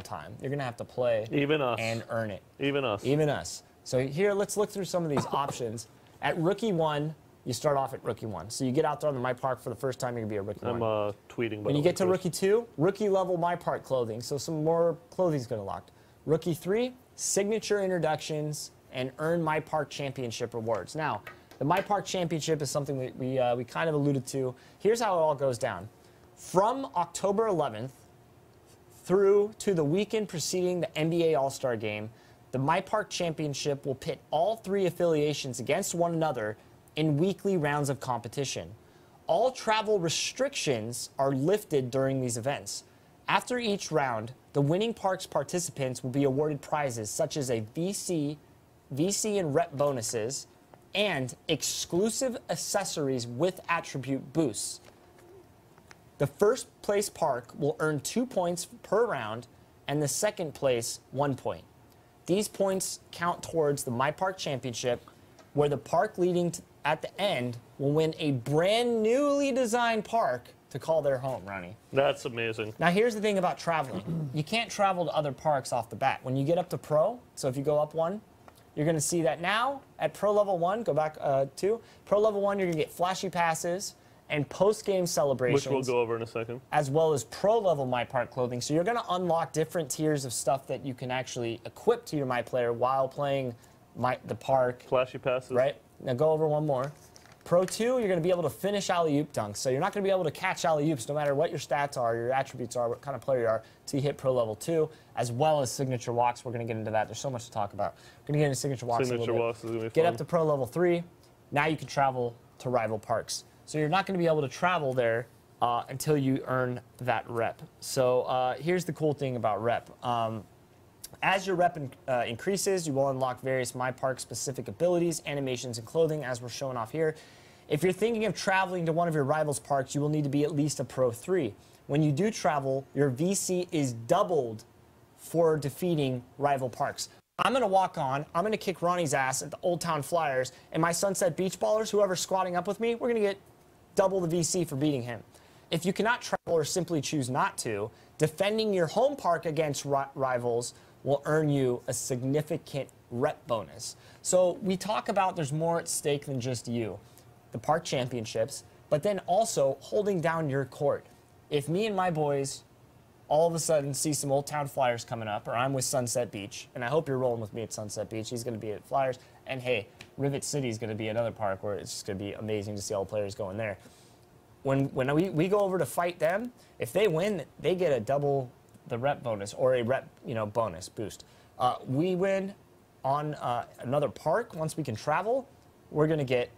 time. You're going to have to play and earn it. Even us. Even us. So here, let's look through some of these options. At Rookie 1, you start off at Rookie 1. So you get out there on the MyPark for the first time, you're going to be a Rookie 1. I'm tweeting. When you get to Rookie 2, Rookie level MyPark clothing. So some more clothing's going to lock. Rookie 3, signature introductions, and earn MyPark Championship rewards. Now, the MyPark Championship is something that we kind of alluded to. Here's how it all goes down. From October 11th through to the weekend preceding the NBA All-Star Game, the MyPark Championship will pit all 3 affiliations against one another in weekly rounds of competition. All travel restrictions are lifted during these events. After each round, the winning parks participants will be awarded prizes such as a VC and rep bonuses, and exclusive accessories with attribute boosts. The first place park will earn 2 points per round, and the second place 1 point. These points count towards the MyPark Championship, where the park leading at the end will win a brand newly designed park to call their home, Ronnie. That's amazing. Now here's the thing about traveling. You can't travel to other parks off the bat. When you get up to Pro, so if you go up 1, you're going to see that now at Pro Level 1, go back 2, Pro Level 1, you're going to get flashy passes and post-game celebrations. Which we'll go over in a second. As well as Pro Level MyPark clothing. So you're going to unlock different tiers of stuff that you can actually equip to your MyPlayer while playing the park. Flashy passes. Right? Now go over one more. Pro 2, you're going to be able to finish alley-oop dunks. So you're not going to be able to catch alley-oops no matter what your stats are, your attributes are, what kind of player you are, until you hit Pro Level 2, as well as signature walks. We're going to get into that. There's so much to talk about. We're going to get into signature walks a little bit. Signature walks is going to be fun. Get up to Pro Level 3. Now you can travel to rival parks. So you're not going to be able to travel there until you earn that rep. So here's the cool thing about rep. As your rep increases, you will unlock various MyPark-specific abilities, animations, and clothing, as we're showing off here. If you're thinking of traveling to one of your rivals' parks, you will need to be at least a Pro 3. When you do travel, your VC is doubled for defeating rival parks. I'm going to walk on, I'm going to kick Ronnie's ass at the Old Town Flyers, and my Sunset Beach Ballers, whoever's squatting up with me, we're going to get double the VC for beating him. If you cannot travel or simply choose not to, defending your home park against rivals will earn you a significant rep bonus. So we talk about there's more at stake than just you. The park championships, but then also holding down your court. If me and my boys all of a sudden see some Old Town Flyers coming up, or I'm with Sunset Beach, and I hope you're rolling with me at Sunset Beach, he's going to be at Flyers, and hey, Rivet City is going to be another park where it's just going to be amazing to see all the players going there. When we go over to fight them, if they win, they get a double the rep bonus, or a rep bonus boost. We win on another park. Once we can travel, we're going to get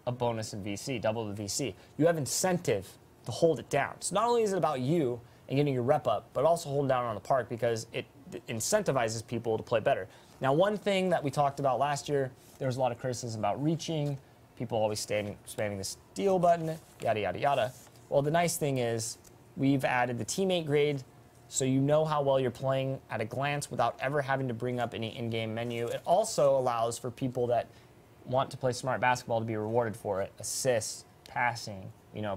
a bonus in VC, double the VC. You have incentive to hold it down. So not only is it about you and getting your rep up, but also holding down on the park because it incentivizes people to play better. Now, one thing that we talked about last year, there was a lot of criticism about reaching, people always spamming the steal button, yada, yada, yada. Well, the nice thing is we've added the teammate grade, so you know how well you're playing at a glance without ever having to bring up any in-game menu. It also allows for people that want to play smart basketball to be rewarded for it. Assists, passing,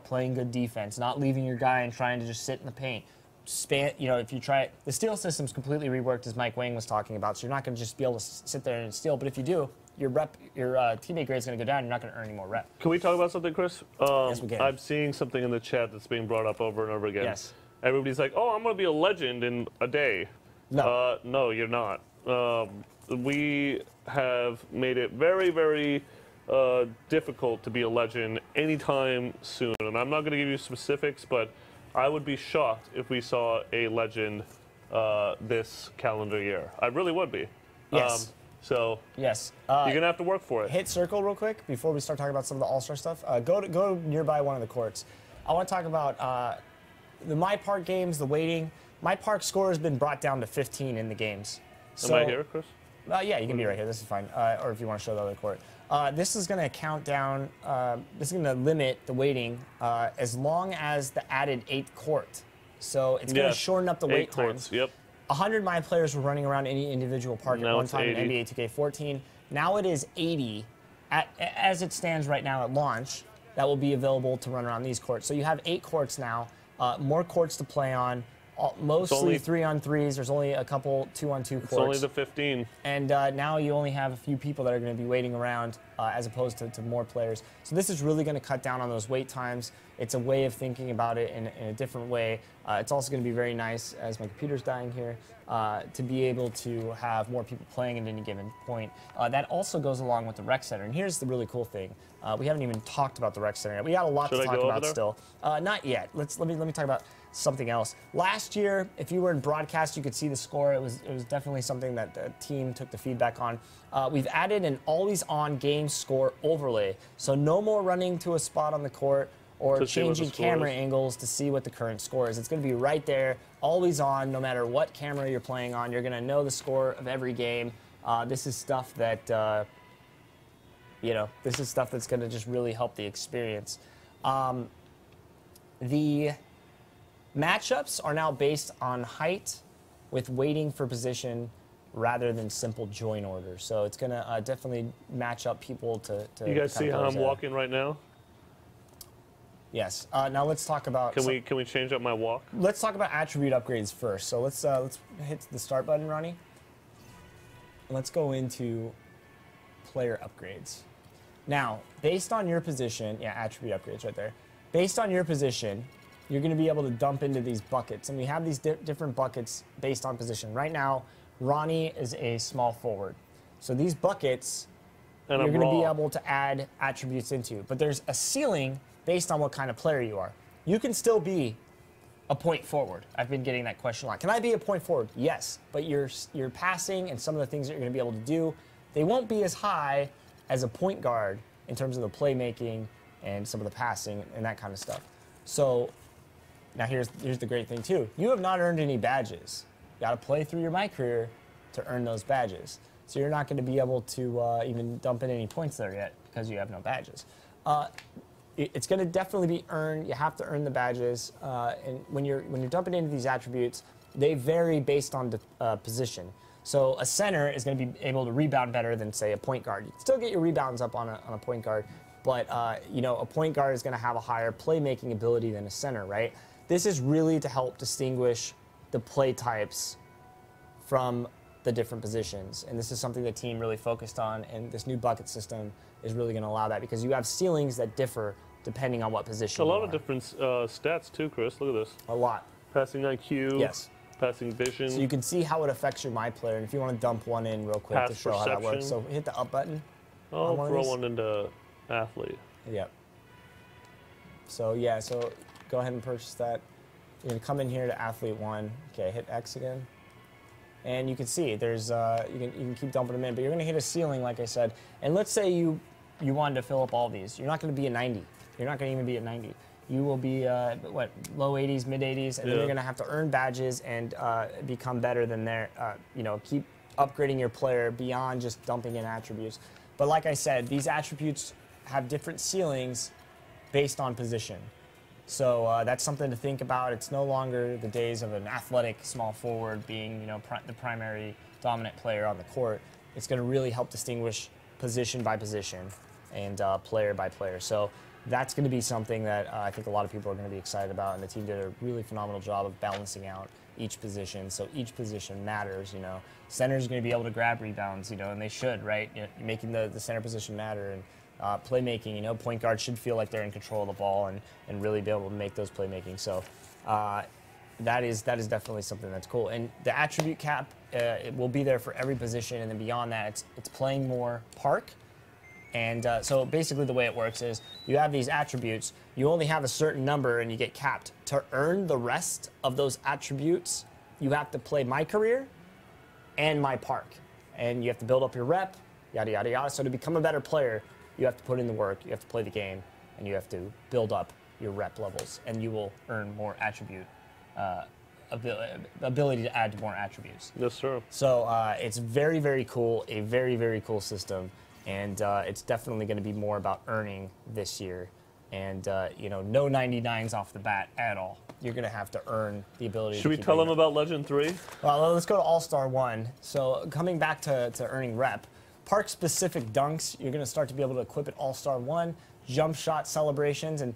playing good defense, not leaving your guy and trying to just sit in the paint. If you try it, the steal system's completely reworked, as Mike Wang was talking about, so you're not going to just be able to sit there and steal, but if you do, your teammate grade's going to go down, you're not going to earn any more rep. Can we talk about something, Chris? Yes, we can. I'm seeing something in the chat that's being brought up over and over again. Yes. Everybody's like, oh, I'm going to be a legend in a day. No. No, you're not. We have made it very, very difficult to be a legend anytime soon. And I'm not going to give you specifics, but I would be shocked if we saw a legend this calendar year. I really would be. Yes. Yes. You're going to have to work for it. Hit circle real quick before we start talking about some of the All-Star stuff. Go nearby one of the courts. I want to talk about the MyPark games, the waiting. MyPark score has been brought down to 15 in the games. So, Am I here, Chris? Yeah, you can be right here. This is fine. Or if you want to show the other court. This is going to count down, this is going to limit the waiting as long as the added 8th court. So it's going to shorten up the wait times. Yep. 100 My players were running around any individual park at one time 80. in NBA 2K14. Now it is 80 as it stands right now at launch that will be available to run around these courts. So you have 8 courts now, more courts to play on. Mostly 3-on-3s. There's only a couple 2-on-2 courts. It's only the 15. And now you only have a few people that are going to be waiting around as opposed to more players. So this is really going to cut down on those wait times. It's a way of thinking about it in a different way. It's also going to be very nice, as my computer's dying here, to be able to have more people playing at any given point. That also goes along with the rec center. And here's the really cool thing. We haven't even talked about the rec center yet. We got a lot to talk about still. Not yet. Let me talk about something else. Last year, if you were in broadcast, you could see the score. It was definitely something that the team took the feedback on. We've added an always-on game score overlay, so no more running to a spot on the court or changing camera angles to see what the current score is. It's going to be right there, always on, no matter what camera you're playing on. You're going to know the score of every game. This is stuff that this is stuff that's going to just really help the experience. The matchups are now based on height with waiting for position rather than simple join order. So it's going to definitely match up people to you guys see how I'm walking right now? Yes. Now let's talk about... Can we change up my walk? Let's talk about attribute upgrades first. So let's hit the start button, Ronnie. Let's go into player upgrades. Now, based on your position... Yeah, attribute upgrades right there. Based on your position, you're going to be able to dump into these buckets. And we have these different buckets based on position. Right now, Ronnie is a small forward. So these buckets, you're going to be able to add attributes into. But there's a ceiling based on what kind of player you are. You can still be a point forward. I've been getting that question a lot. Can I be a point forward? Yes. But your passing and some of the things that you're going to be able to do, they won't be as high as a point guard in terms of the playmaking and some of the passing and that kind of stuff. So now here's the great thing too. You have not earned any badges. You got to play through your My Career to earn those badges. So you're not going to be able to even dump in any points there yet because you have no badges. It's going to definitely be earned. You have to earn the badges. And when you're dumping into these attributes, they vary based on the position. So a center is going to be able to rebound better than, say, a point guard. You can still get your rebounds up on a point guard, but a point guard is going to have a higher playmaking ability than a center, right? This is really to help distinguish the play types from the different positions. And this is something the team really focused on, and this new bucket system is really going to allow that because you have ceilings that differ depending on what position you are. A lot of different stats too, Chris. Look at this. A lot. Passing IQ. Yes. Passing vision. So you can see how it affects your My Player, and if you want to dump one in real quick to show how that works. So hit the up button. I'll throw one into athlete. Yep. So yeah, so go ahead and purchase that. You're going to come in here to athlete 1. Okay, hit X again. And you can see there's you can keep dumping them in, but you're going to hit a ceiling, like I said. And let's say you wanted to fill up all these. You're not going to be at 90. You're not going to even be at 90. You will be low 80s, mid 80s, and then you're going to have to earn badges and become better than there. Keep upgrading your player beyond just dumping in attributes. But like I said, these attributes have different ceilings based on position. So that's something to think about. It's no longer the days of an athletic small forward being, the primary dominant player on the court. It's going to really help distinguish position by position and player by player. So that's going to be something that I think a lot of people are going to be excited about, and the team did a really phenomenal job of balancing out each position. So each position matters. Center's going to be able to grab rebounds, and they should, right? Making the center position matter. And playmaking, point guard should feel like they're in control of the ball and really be able to make those playmaking. So that is definitely something that's cool. And the attribute cap, it will be there for every position, and then beyond that, it's playing more park. And so basically the way it works is you have these attributes, you only have a certain number and you get capped. To earn the rest of those attributes, you have to play My Career and MyPark. And you have to build up your rep, yada, yada, yada. So to become a better player, you have to put in the work, you have to play the game, and you have to build up your rep levels, and you will earn more attribute, ability to add more attributes. Yes, sir. So it's very, very cool, a very, very cool system, and it's definitely going to be more about earning this year, and no 99s off the bat at all. You're going to have to earn the ability. Should we tell them about Legend 3? Well, let's go to All-Star 1. So coming back to earning rep, park-specific dunks, you're going to start to be able to equip at All-Star 1, jump shot celebrations, and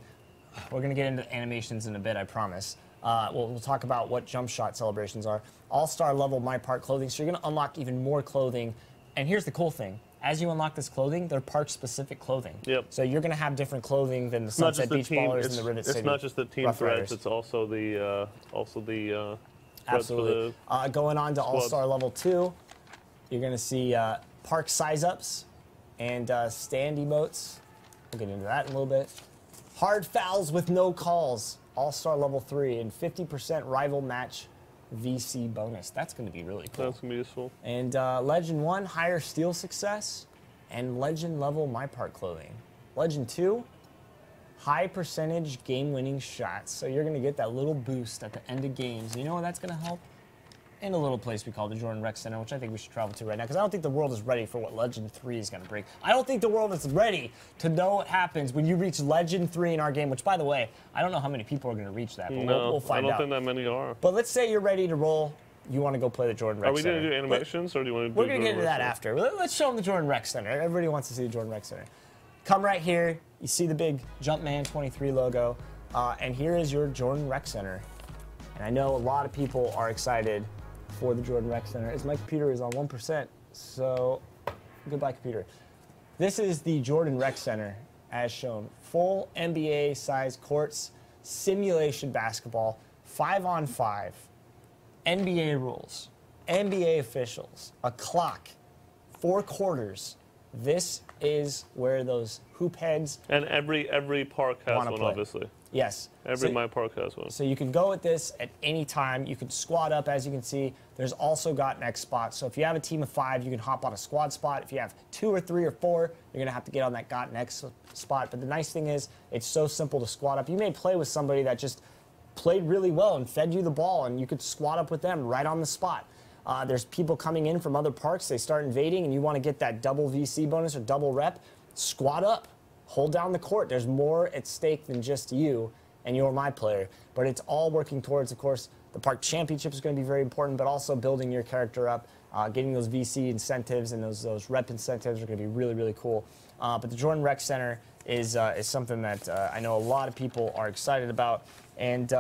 we're going to get into animations in a bit, I promise. We'll talk about what jump shot celebrations are. All-Star level MyPark clothing, so you're going to unlock even more clothing. And here's the cool thing. as you unlock this clothing, they're park-specific clothing. Yep. So you're going to have different clothing than the Sunset Beach Ballers and the Rivet City. It's not just the team Rough threads. Riders. It's also the Absolutely. Going on to All-Star Level 2, you're going to see park size-ups and stand emotes. We'll get into that in a little bit. Hard fouls with no calls. All-Star Level 3 and 50% rival match VC bonus. That's going to be really cool. That's going to be useful. And Legend 1, higher steal success, and Legend level MyPark clothing. Legend 2, high percentage game-winning shots. So you're going to get that little boost at the end of games. You know what that's going to help? In a little place we call the Jordan Rec Center, which I think we should travel to right now, because I don't think the world is ready for what Legend 3 is going to bring. I don't think the world is ready to know what happens when you reach Legend 3 in our game, which, by the way, I don't know how many people are going to reach that, but we'll find out. I don't think that many are. But let's say you're ready to roll. You want to go play the Jordan Rec Center. Are we going to do animations, or do you want to do We're going to get into that after. Let's show them the Jordan Rec Center. Everybody wants to see the Jordan Rec Center. Come right here. You see the big Jumpman 23 logo, and here is your Jordan Rec Center. And I know a lot of people are excited for the Jordan Rec Center, as my computer is on 1%, so goodbye, computer. This is the Jordan Rec Center, as shown. Full NBA-size courts, simulation basketball, 5-on-5, NBA rules, NBA officials, a clock, 4 quarters. This is where those hoop heads and every park has one, play. Obviously. Yes. MyPark has one. So you can go at this at any time. You can squad up, as you can see. There's also got next spots. So if you have a team of 5, you can hop on a squad spot. If you have 2 or 3 or 4, you're going to have to get on that got next spot. But the nice thing is, it's so simple to squad up. You may play with somebody that just played really well and fed you the ball, and you could squad up with them right on the spot. There's people coming in from other parks. They start invading, and you want to get that double VC bonus or double rep. Squad up. Hold down the court. There's more at stake than just you and you're my player. But it's all working towards, of course, the park championship is going to be very important, but also building your character up, getting those VC incentives and those rep incentives are going to be really, really cool. But the Jordan Rec Center is something that I know a lot of people are excited about. And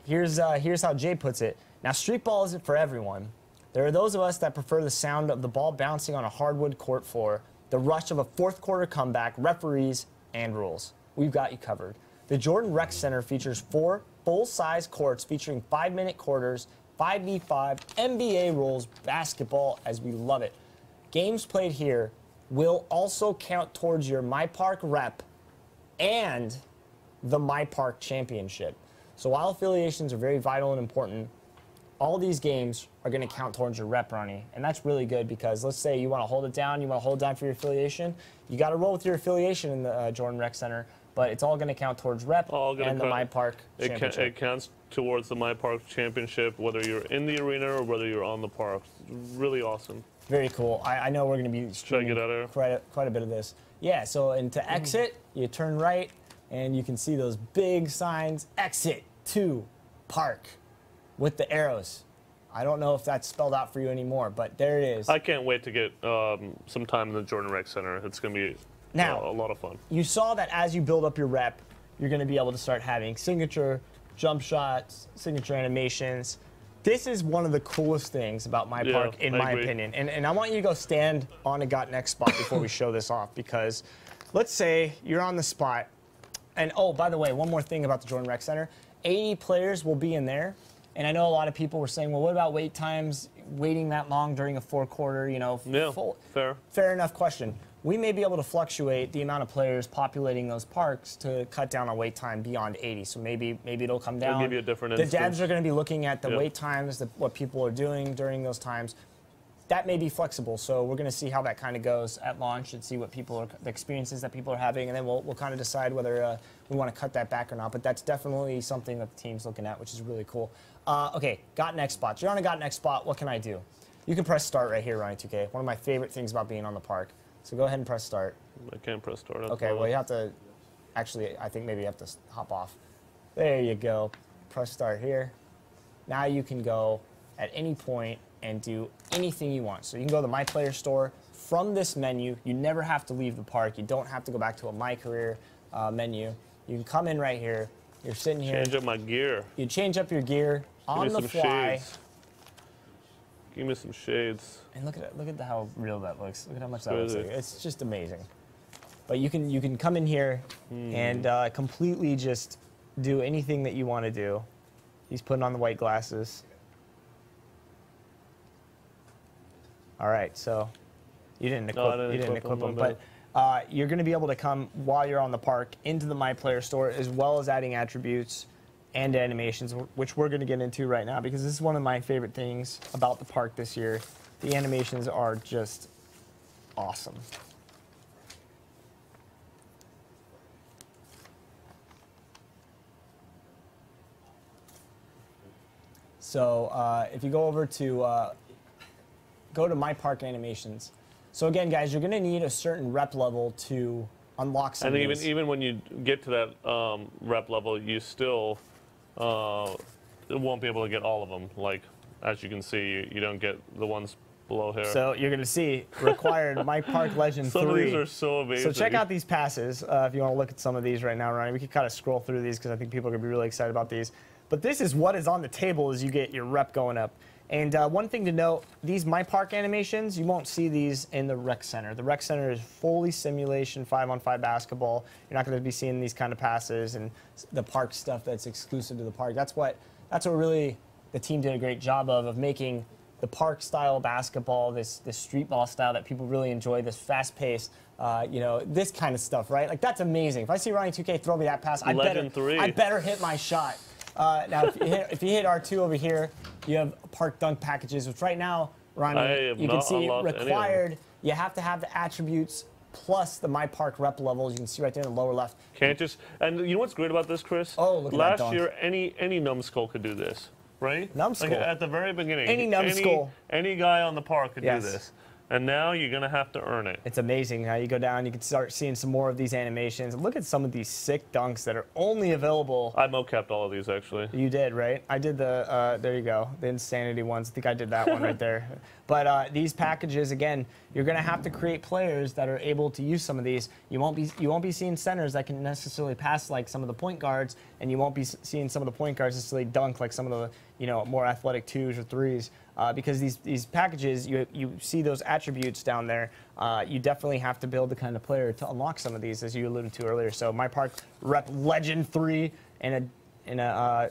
here's how Jay puts it. Now, street ball isn't for everyone. There are those of us that prefer the sound of the ball bouncing on a hardwood court floor, the rush of a fourth quarter comeback, referees, and rules. We've got you covered. The Jordan Rec Center features 4 full-size courts featuring 5-minute quarters, 5v5, NBA rules, basketball as we love it. Games played here will also count towards your MyPark rep and the MyPark championship. So while affiliations are very vital and important, all these games are going to count towards your rep, Ronnie. And that's really good because let's say you want to hold it down, you want to hold it down for your affiliation. You got to roll with your affiliation in the Jordan Rec Center, but it's all going to count towards rep and the MyPark championship. It counts towards the MyPark championship, whether you're in the arena or whether you're on the park. Really awesome. Very cool. I know we're going to be streaming quite a bit of this. Yeah, so and to exit, you turn right, and you can see those big signs, exit to park, with the arrows. I don't know if that's spelled out for you anymore, but there it is. I can't wait to get some time in the Jordan Rec Center. It's going to be a lot of fun. You saw that as you build up your rep, you're going to be able to start having signature jump shots, signature animations. This is one of the coolest things about MyPark, in my opinion. And I want you to go stand on a got next spot before we show this off, because let's say you're on the spot. And oh, by the way, one more thing about the Jordan Rec Center. 80 players will be in there. And I know a lot of people were saying, well, what about wait times, waiting that long during a 4-quarter, you know? Yeah, fair enough question. We may be able to fluctuate the amount of players populating those parks to cut down on wait time beyond 80. So maybe it'll come down. It'll give you a different The devs are going to be looking at the wait times, what people are doing during those times. That may be flexible. So we're going to see how that kind of goes at launch and see what the experiences that people are having, and then we'll kind of decide whether we want to cut that back or not. But that's definitely something that the team's looking at, which is really cool. Okay, got next spots. You're on a got next spot. What can I do? You can press start right here, Ronnie2K. One of my favorite things about being on the park. So go ahead and press start. I can't press start. Okay, well, you have to, actually, I think maybe you have to hop off. There you go. Press start here. Now you can go at any point and do anything you want. So you can go to the My Player Store from this menu. You never have to leave the park. You don't have to go back to a My Career menu. You can come in right here. You're sitting here. Change up my gear. You change up your gear on the fly. Shades. Give me some shades. And look at how real that looks. Look at how much that Crazy. looks like. It's just amazing. But you can come in here and completely just do anything that you want to do. He's putting on the white glasses. All right, so you didn't equip them, but you're going to be able to come while you're on the park into the My Player store, as well as adding attributes and animations, which we're going to get into right now, because this is one of my favorite things about the park this year. The animations are just awesome. So if you go over to MyPark animations. So again, guys, you're going to need a certain rep level to unlock some of these. And even when you get to that rep level, you still won't be able to get all of them. Like, as you can see, you don't get the ones below here. So you're going to see required MyPark Legend 3. Some of these are so amazing. So check out these passes if you want to look at some of these right now, Ronnie. We could kind of scroll through these because I think people are going to be really excited about these. But this is what is on the table as you get your rep going up. And one thing to note, these MyPark animations, you won't see these in the rec center. The rec center is fully simulation 5-on-5 basketball. You're not going to be seeing these kind of passes and the park stuff that's exclusive to the park. That's what really the team did a great job of making the park style basketball, this street ball style that people really enjoy, this fast pace, this kind of stuff, right? Like, that's amazing. If I see Ronnie 2K throw me that pass, I better hit my shot. Now, if you hit R2 over here, you have park dunk packages, which right now, Ronnie, you can see required. You have to have the attributes plus the MyPark rep levels. You can see right there in the lower left. Can't just, and you know what's great about this, Chris? Oh, look at that dunk. Last year, any numbskull could do this, right? Numbskull. Like at the very beginning. Any numbskull. Any guy on the park could Yes. do this. And now you're going to have to earn it. It's amazing how you go down, you can start seeing some more of these animations. Look at some of these sick dunks that are only available. I mocapped all of these, actually. You did, right? I did there you go, the Insanity ones. I think I did that one right there. But these packages, again, you're going to have to create players that are able to use some of these. You won't be seeing centers that can necessarily pass like some of the point guards, and you won't be seeing some of the point guards necessarily dunk like some of the more athletic 2s or 3s. Because these packages, you see those attributes down there. You definitely have to build the kind of player to unlock some of these, as you alluded to earlier. So MyPark Rep Legend 3 and a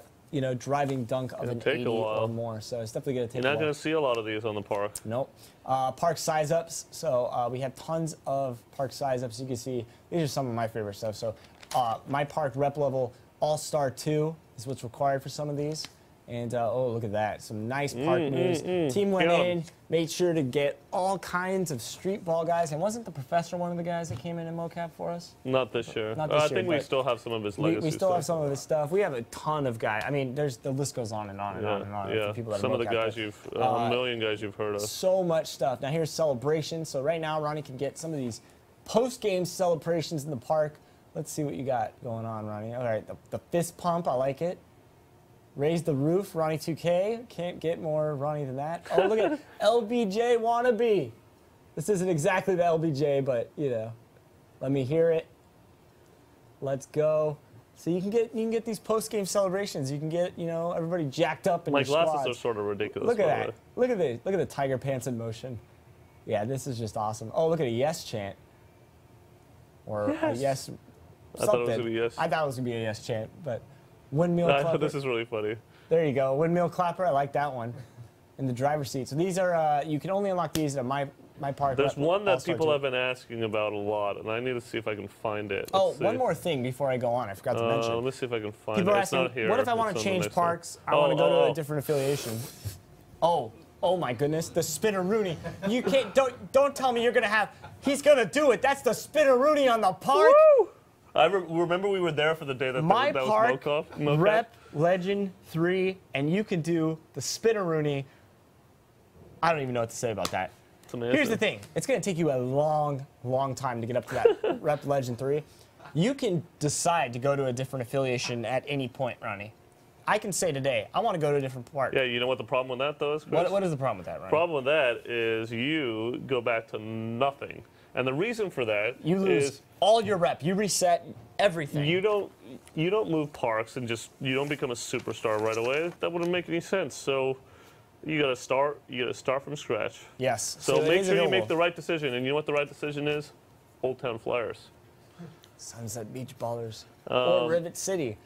driving dunk of an 80 or more. So it's definitely going to take a while. You're not going to see a lot of these on the park. Nope. Park size ups. So we have tons of park size ups. You can see these are some of my favorite stuff. So MyPark Rep Level All-Star 2 is what's required for some of these. And, oh, look at that. Some nice park moves. Team went in, made sure to get all kinds of street ball guys. And wasn't the professor one of the guys that came in mocap for us? Not this year. Not this year, I think we still have some of his legacy We still have some of his stuff. We have a ton of guys. I mean, the list goes on and on and on and on. Yeah, for people that some of the mocap, guys a million guys you've heard of. So much stuff. Now, here's Celebration. So right now, Ronnie can get some of these post-game celebrations in the park. Let's see what you got going on, Ronnie. All right, the fist pump, I like it. Raise the roof, Ronnie 2K. Can't get more Ronnie than that. Oh, look at LBJ wannabe. This isn't exactly the LBJ, but let me hear it. Let's go. So you can get these post-game celebrations. You can get everybody jacked up in My your squads. glasses are sort of ridiculous. Look at that. Look at this. Look at the tiger pants in motion. Yeah, this is just awesome. Oh, look at a yes chant. Or a yes something. I thought it was going to be yes. I thought it was going to be a yes chant, but windmill clapper. This is really funny. There you go. Windmill clapper. I like that one. In the driver's seat. So these are, you can only unlock these at MyPark. There's one that people have been asking about a lot, and I need to see if I can find it. One more thing before I go on. I forgot to mention. Let me see if I can find people it. Are it's asking, not here. what if I want to change parks? I want to go to a different affiliation. Oh my goodness, the Spinner-Rooney. You can't, don't tell me you're going to have, he's going to do it. That's the Spinner-Rooney on the park. Woo! I remember we were there for the day that MyPark was mocap. Rep Legend 3, and you can do the Spinner-Rooney. I don't even know what to say about that. It's amazing. Here's the thing. It's going to take you a long, long time to get up to that Rep Legend 3. You can decide to go to a different affiliation at any point, Ronnie. I can say today, I want to go to a different park. Yeah, you know what the problem with that, though, is, Chris? What is the problem with that, Ronnie? The problem with that is you go back to nothing. And the reason for that you lose all your rep. You reset everything. You don't move parks and you don't become a superstar right away. That wouldn't make any sense. So You gotta start. You gotta start from scratch. Yes. So it make is sure you available. make the right decision. And you know what the right decision is? Old Town Flyers. Sunset Beach Ballers. Or Rivet City.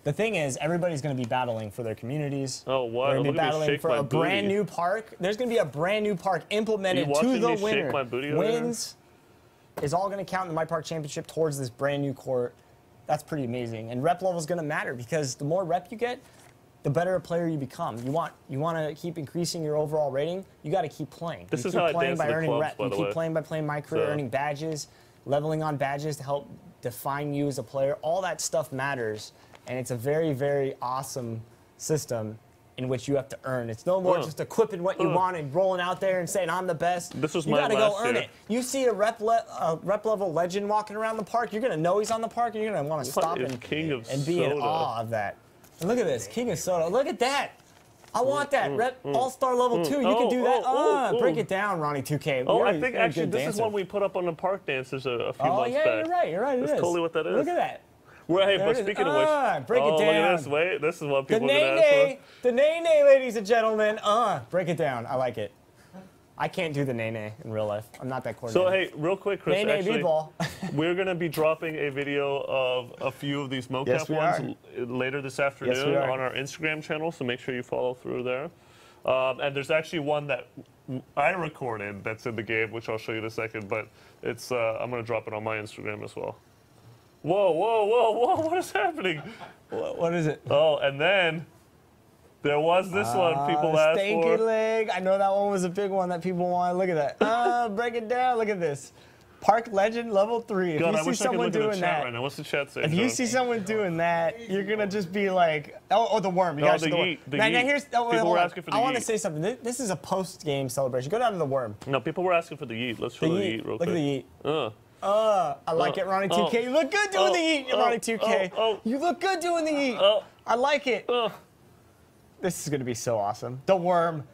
The thing is, everybody's going to be battling for their communities. Oh, what? They're going to Look be at me battling shake for my a brand booty. new park. There's going to be a brand new park implemented You to watching the me shake winner. my booty over there? Wins is all going to count in the MyPark Championship towards this brand new court. That's pretty amazing. And rep level is going to matter because the more rep you get, the better a player you become. You want to keep increasing your overall rating. You got to keep playing. This you is keep how I playing dance by to the earning clubs, rep. by You the keep way. playing by playing my career, So- earning badges, leveling on badges to help define you as a player. All that stuff matters, and it's a very, very awesome system in which you have to earn. It's no more just equipping what you want and rolling out there and saying I'm the best. This was you mine gotta go last earn year. it. You see a rep level legend walking around the park, you're gonna know he's on the park, and you're gonna want to stop is and King of be in Soda? awe of that. And look at this, King of Soda. Look at that. I want that. Rep All-Star level 2. You can do that. Break it down, Ronnie 2K. Oh, You're I a- think you're a actually good this is dancer. one we put up on the park dancers a few Oh months yeah, back. you're right. You're right. It That's is. totally what that is. Look at that. Well, hey, There but it is. speaking of which, Break it look down. at this. Wait, this is what The people are gonna ask nay-nay, the nay-nay, ladies and gentlemen. Break it down. I like it. I can't do the nay-nay in real life. I'm not that for. coordinated. So hey, real quick, Chris, nay-nay actually, b-ball. we're gonna be dropping a video of a few of these mocap Yes, we ones later this afternoon are. on our Instagram channel. So make sure you follow through there. And there's actually one that I recorded that's in the game, which I'll show you in a second. But it's I'm gonna drop it on my Instagram as well. Whoa, whoa, whoa, whoa! What is happening? What is it? Oh, and then there was this one people asked Stanky for. leg. I know that one was a big one that people wanted. Look at that. Break it down. Look at this. Park Legend level 3. If God, you I see wish I could someone look at the doing chat that, right now. What's the chat saying? if you John? see someone doing that, you're gonna just be like, oh, the worm. You No, gotta the see yeet, the Now, yeet. here's, People hold were on. asking for the I want to yeet. say something. This is a post-game celebration. Go down to the worm. No, people were asking for the yeet. Let's show the yeet real Look quick. at the yeet. Uh, I like it, Ronnie 2K. You look good doing the yeet, Ronnie 2K. You look good doing the yeet. I like it. This is gonna be so awesome. The worm.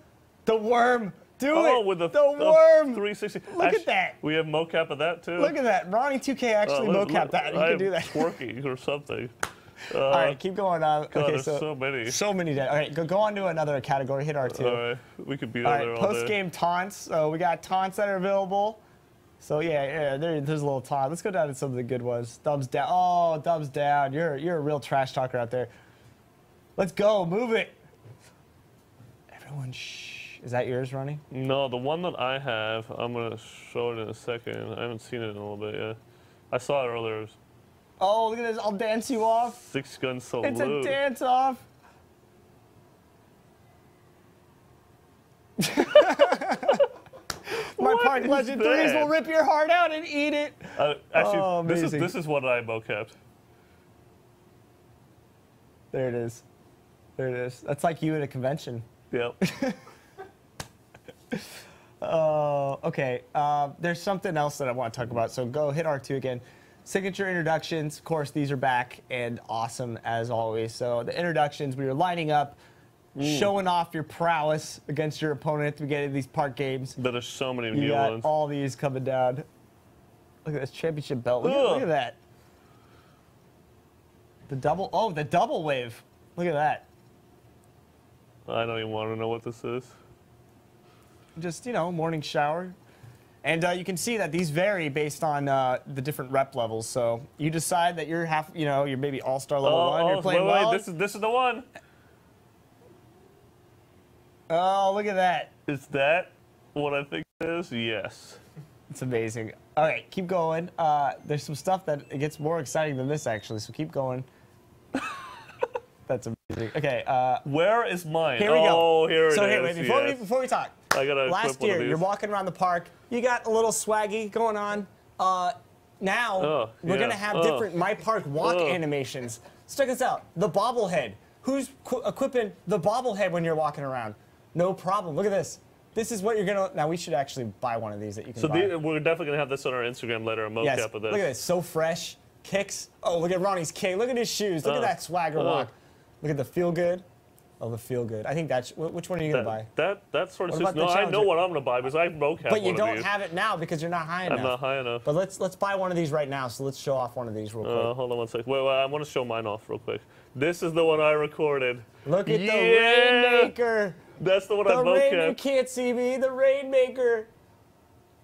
The worm. Do it. With the worm. 360. Look at that. We have mocap of that too. Look at that. Ronnie 2K actually mocap that. You can do that. Twerking or something. All right, keep going on. God, Okay, there's so many. So many. All right, go on to another category. Hit R2. All right, we could be All there right, all post-game taunts. So we got taunts that are available. So yeah, there's a little taunt. Let's go down to some of the good ones. Thumbs down. Oh, thumbs down. You're a real trash talker out there. Let's go. Move it. Everyone, shh. Is that yours, Ronnie? No, the one that I have, I'm gonna show it in a second. I haven't seen it in a little bit yet. I saw it earlier. Oh, look at this. I'll dance you off. 6 gun salute. It's a dance off. MyPark Legend 3s will rip your heart out and eat it. Actually, amazing. this is what I mocapped. There it is. There it is. That's like you at a convention. Yep. Okay. There's something else that I want to talk about. So go hit R2 again. Signature introductions. Of course, these are back and awesome as always. So the introductions, we were lining up, showing off your prowess against your opponent at the beginning of these park games. But there's so many You new got ones. all these coming down. Look at this championship belt. Look at that. The double wave. Look at that. I don't even want to know what this is. Just, morning shower. And you can see that these vary based on the different rep levels. So you decide that you're you're maybe all-star level 1, you're playing well. Wait, this is the one. Oh, look at that. Is that what I think it is? Yes. It's amazing. All right, keep going. There's some stuff that it gets more exciting than this, actually, so keep going. That's amazing. Okay. Where is mine? Here we go. Oh, here it is. So here, wait, before we talk. I gotta Last equip one of year, these. you're walking around the park. You got a little swaggy going on. Now we're gonna have different MyPark walk animations. So check this out. The bobblehead. Who's equipping the bobblehead when you're walking around? No problem. Look at this. This is what you're gonna. Now we should actually buy one of these that you can So buy. we're definitely gonna have this on our Instagram later, a mocap Yes. of this. Look at this. So fresh. Kicks. Oh, look at Ronnie's kick. Look at his shoes. Look at that swagger walk. Look at the feel good. Oh, the feel good. I think that's. Which one are you gonna buy? That sort of What about system. No, the I know Challenger? what I'm gonna buy because I mocap But you one of don't these. have it now because you're not high enough. I'm not high enough. But let's buy one of these right now. So let's show off one of these real quick. Hold on one second. Wait, I want to show mine off real quick. This is the one I recorded. Look at the Yeah! Rainmaker. That's the one I The rain, you mocap. can't see me. The Rainmaker.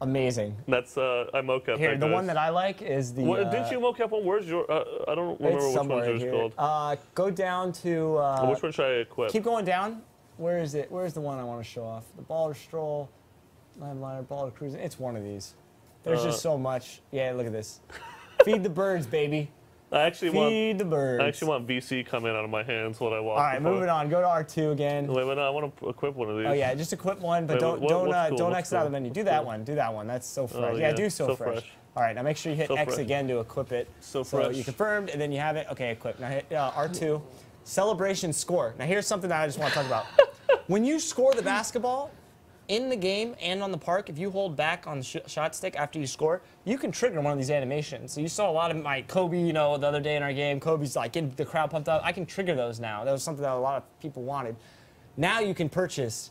Amazing. That's I mocap. Here, that, the guys. one that I like is the. What, didn't you mocap one? Where's your? I don't remember It's which somewhere one's yours here. called. Go down to. Which one should I equip? Keep going down. Where is it? Where's the one I want to show off? The Baller Stroll, Limelighter, Baller Cruising. It's one of these. There's just so much. Yeah, look at this. Feed the birds, baby. I actually Feed the birds. I actually want VC coming out of my hands when I walk. All right, moving on. Go to R2 again. Wait, no, I want to equip one of these. Oh yeah, just equip one, but Wait, don't what's cool? don't What's exit out of the cool? menu. Do What's that cool? one. Do that one. That's so fresh. yeah, do so, so fresh. fresh. All right, now make sure you hit So X fresh. again to equip it. So So fresh. you confirmed, and then you have it. Okay, equip. Now hit R2. Celebration score. Now here's something that I just want to talk about. When you score the basketball in the game and on the park, if you hold back on the shot stick after you score, you can trigger one of these animations. So you saw a lot of my Kobe, the other day in our game, Kobe's like getting the crowd pumped up. I can trigger those now. That was something that a lot of people wanted. Now you can purchase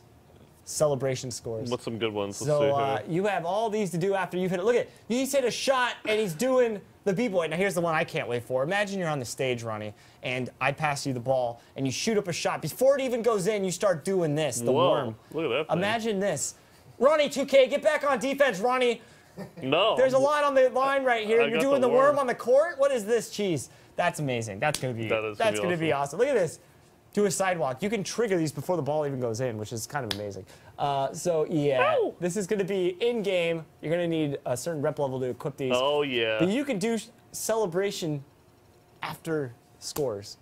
celebration scores. What's some good ones? Let's So see here. you have all these to do after you've hit it. Look at, he's hit a shot and he's doing the B-boy. Now here's the one I can't wait for. Imagine you're on the stage, Ronnie, and I pass you the ball and you shoot up a shot. Before it even goes in, you start doing this, the Whoa, worm. look at that thing. Imagine this. Ronnie, 2K, get back on defense, Ronnie. No. There's a lot on the line right here. I And you're got doing the the worm worm. on the court? What is this cheese? That's amazing. That's going to be, That is that's gonna going be to be awesome. Look at this. Do a sidewalk. You can trigger these before the ball even goes in, which is kind of amazing. So yeah, Ow. this is going to be in-game. You're going to need a certain rep level to equip these. Oh yeah. But you can do celebration after scores.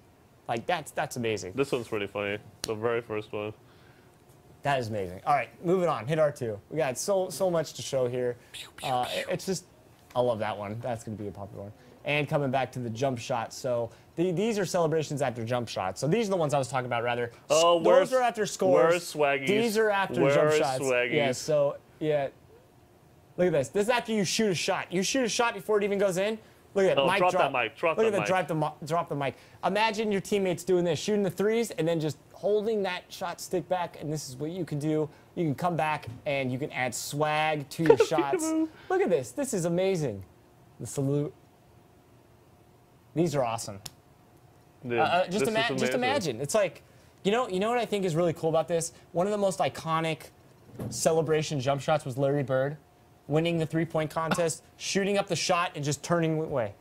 Like that's amazing. This one's pretty funny. The very first one. That is amazing. All right, moving on. Hit R2. We got so much to show here. It's just, I love that one. That's going to be a popular one. And coming back to the jump shot. So these are celebrations after jump shots. So these are the ones I was talking about, rather. Oh, those are after scores. Where's Swaggies? These are after jump Where's shots. Swaggies? Yeah. So yeah. Look at this. This is after you shoot a shot. You shoot a shot before it even goes in. Look at that. Oh, Mic drop drop. that mic. Drop Look that at that. mic. Drop the mic. Imagine your teammates doing this, shooting the threes, and then just holding that shot stick back. And this is what you can do. You can come back and you can add swag to your shots. Look at this. This is amazing. The salute. These are awesome. Dude, Just this is amazing. imagine. It's like, you know what I think is really cool about this? One of the most iconic celebration jump shots was Larry Bird winning the three-point contest, shooting up the shot and just turning away.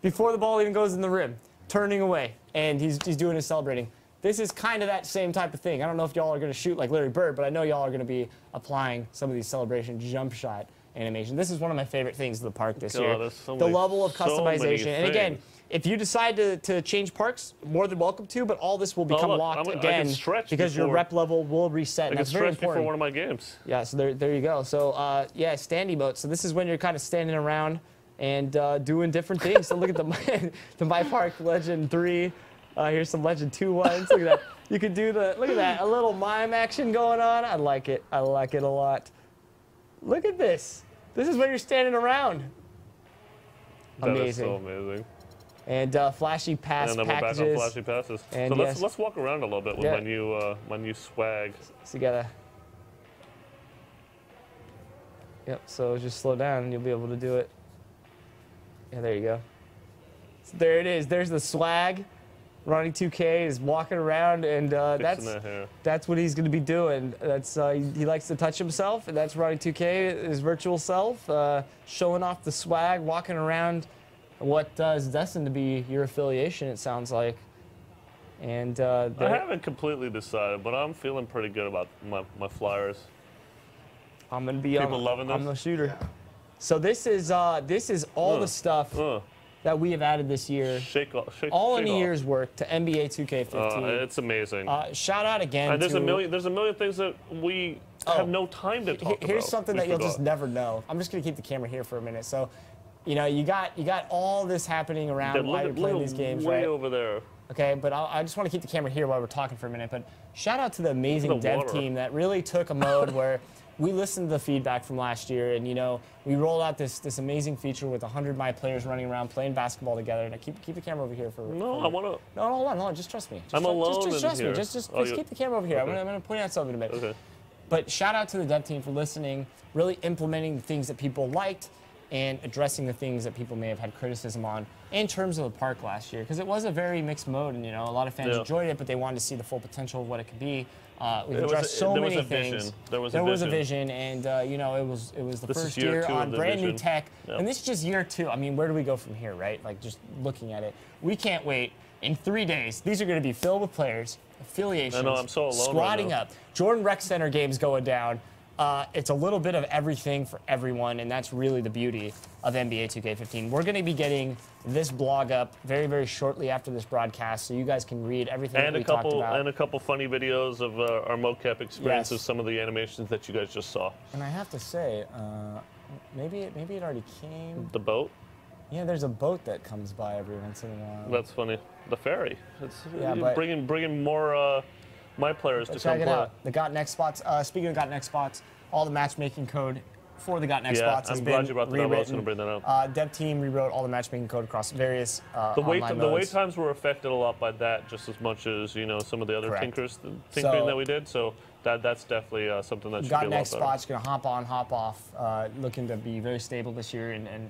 Before the ball even goes in the rim, turning away. And he's doing his celebrating. This is kind of that same type of thing. I don't know if y'all are going to shoot like Larry Bird, but I know y'all are going to be applying some of these celebration jump shot animation. This is one of my favorite things of the park this year. there's so The many- level of so many customization. And again, things. if you decide to change parks, more than welcome to, but all this will become look, locked I can again stretch because your before- rep level will reset. I And can that's very stretch before important. one of my games. Yeah, so there you go. So yeah, stand emote. So this is when you're kind of standing around and doing different things. So look at the the MyPark Legend 3. Here's some Legend 2 ones. Look at that. You can do look at that, a little mime action going on. I like it. I like it a lot. Look at this. This is when you're standing around. That is Amazing. so amazing. And flashy pass And then we're back on packages. flashy passes. And So yes. let's walk around a little bit with Yeah. my new swag. So you gotta. Yep. So just slow down and you'll be able to do it. Yeah, there you go. So there it is. There's the swag. Ronnie 2K is walking around, and Fixing that hair. that's what he's going to be doing. That's he likes to touch himself, and that's Ronnie 2K, his virtual self, showing off the swag, walking around. What is destined to be your affiliation, it sounds like. And I haven't completely decided, but I'm feeling pretty good about my flyers. I'm going to be People loving I'm this? the shooter. So this is all the stuff that we have added this year. Shake All shake in a off. year's work to NBA 2K15. It's amazing. Shout out again and there's to... a million things that we have no time to talk about. Here's something We that you'll forgot. just never know. I'm just gonna keep the camera here for a minute. So, you got all this happening around Then while you're playing these games, way right? over there. Okay, but I just want to keep the camera here while we're talking for a minute. But shout out to the amazing The dev water. team that really took a mode where we listened to the feedback from last year, and we rolled out this amazing feature with 100 my players running around playing basketball together. Now keep the camera over here for. No, I want to. No, hold on, just trust me. I'm alone Just in trust me. here. Just Oh, keep the camera over here. Okay. I'm gonna point out something in a minute. Okay. But shout out to the dev team for listening, really implementing the things that people liked, and addressing the things that people may have had criticism on in terms of the park last year, because it was a very mixed mode, and a lot of fans enjoyed it, but they wanted to see the full potential of what it could be. We've addressed so many things. There was a vision, and it was the first year on brand new tech, and this is just year 2. I mean, where do we go from here, right? Like, just looking at it, we can't wait. In 3 days, these are going to be filled with players, affiliations, I know, I'm so alone squatting right now. up. Jordan Rec Center games going down. It's a little bit of everything for everyone, and that's really the beauty of NBA 2K15. We're going to be getting this blog up very, very shortly after this broadcast, so you guys can read everything that we talked about. And a couple funny videos of our mocap experiences, some of the animations that you guys just saw. And I have to say, maybe it already came. The boat? Yeah, there's a boat that comes by every once in a while. That's funny. The ferry. It's but bringing more my players to come check it play. out. The Got Next spots. Speaking of Got Next spots, all the matchmaking code for the Got Next spots has I'm been glad you brought that up. I was rewritten. going to bring that up. Dev team rewrote all the matchmaking code across various The online wait modes. times were affected a lot by that, just as much as some of the other Correct. tinkering that we did. So that's definitely something that should be a Got lot Next better. spots going to hop on, hop off, looking to be very stable this year and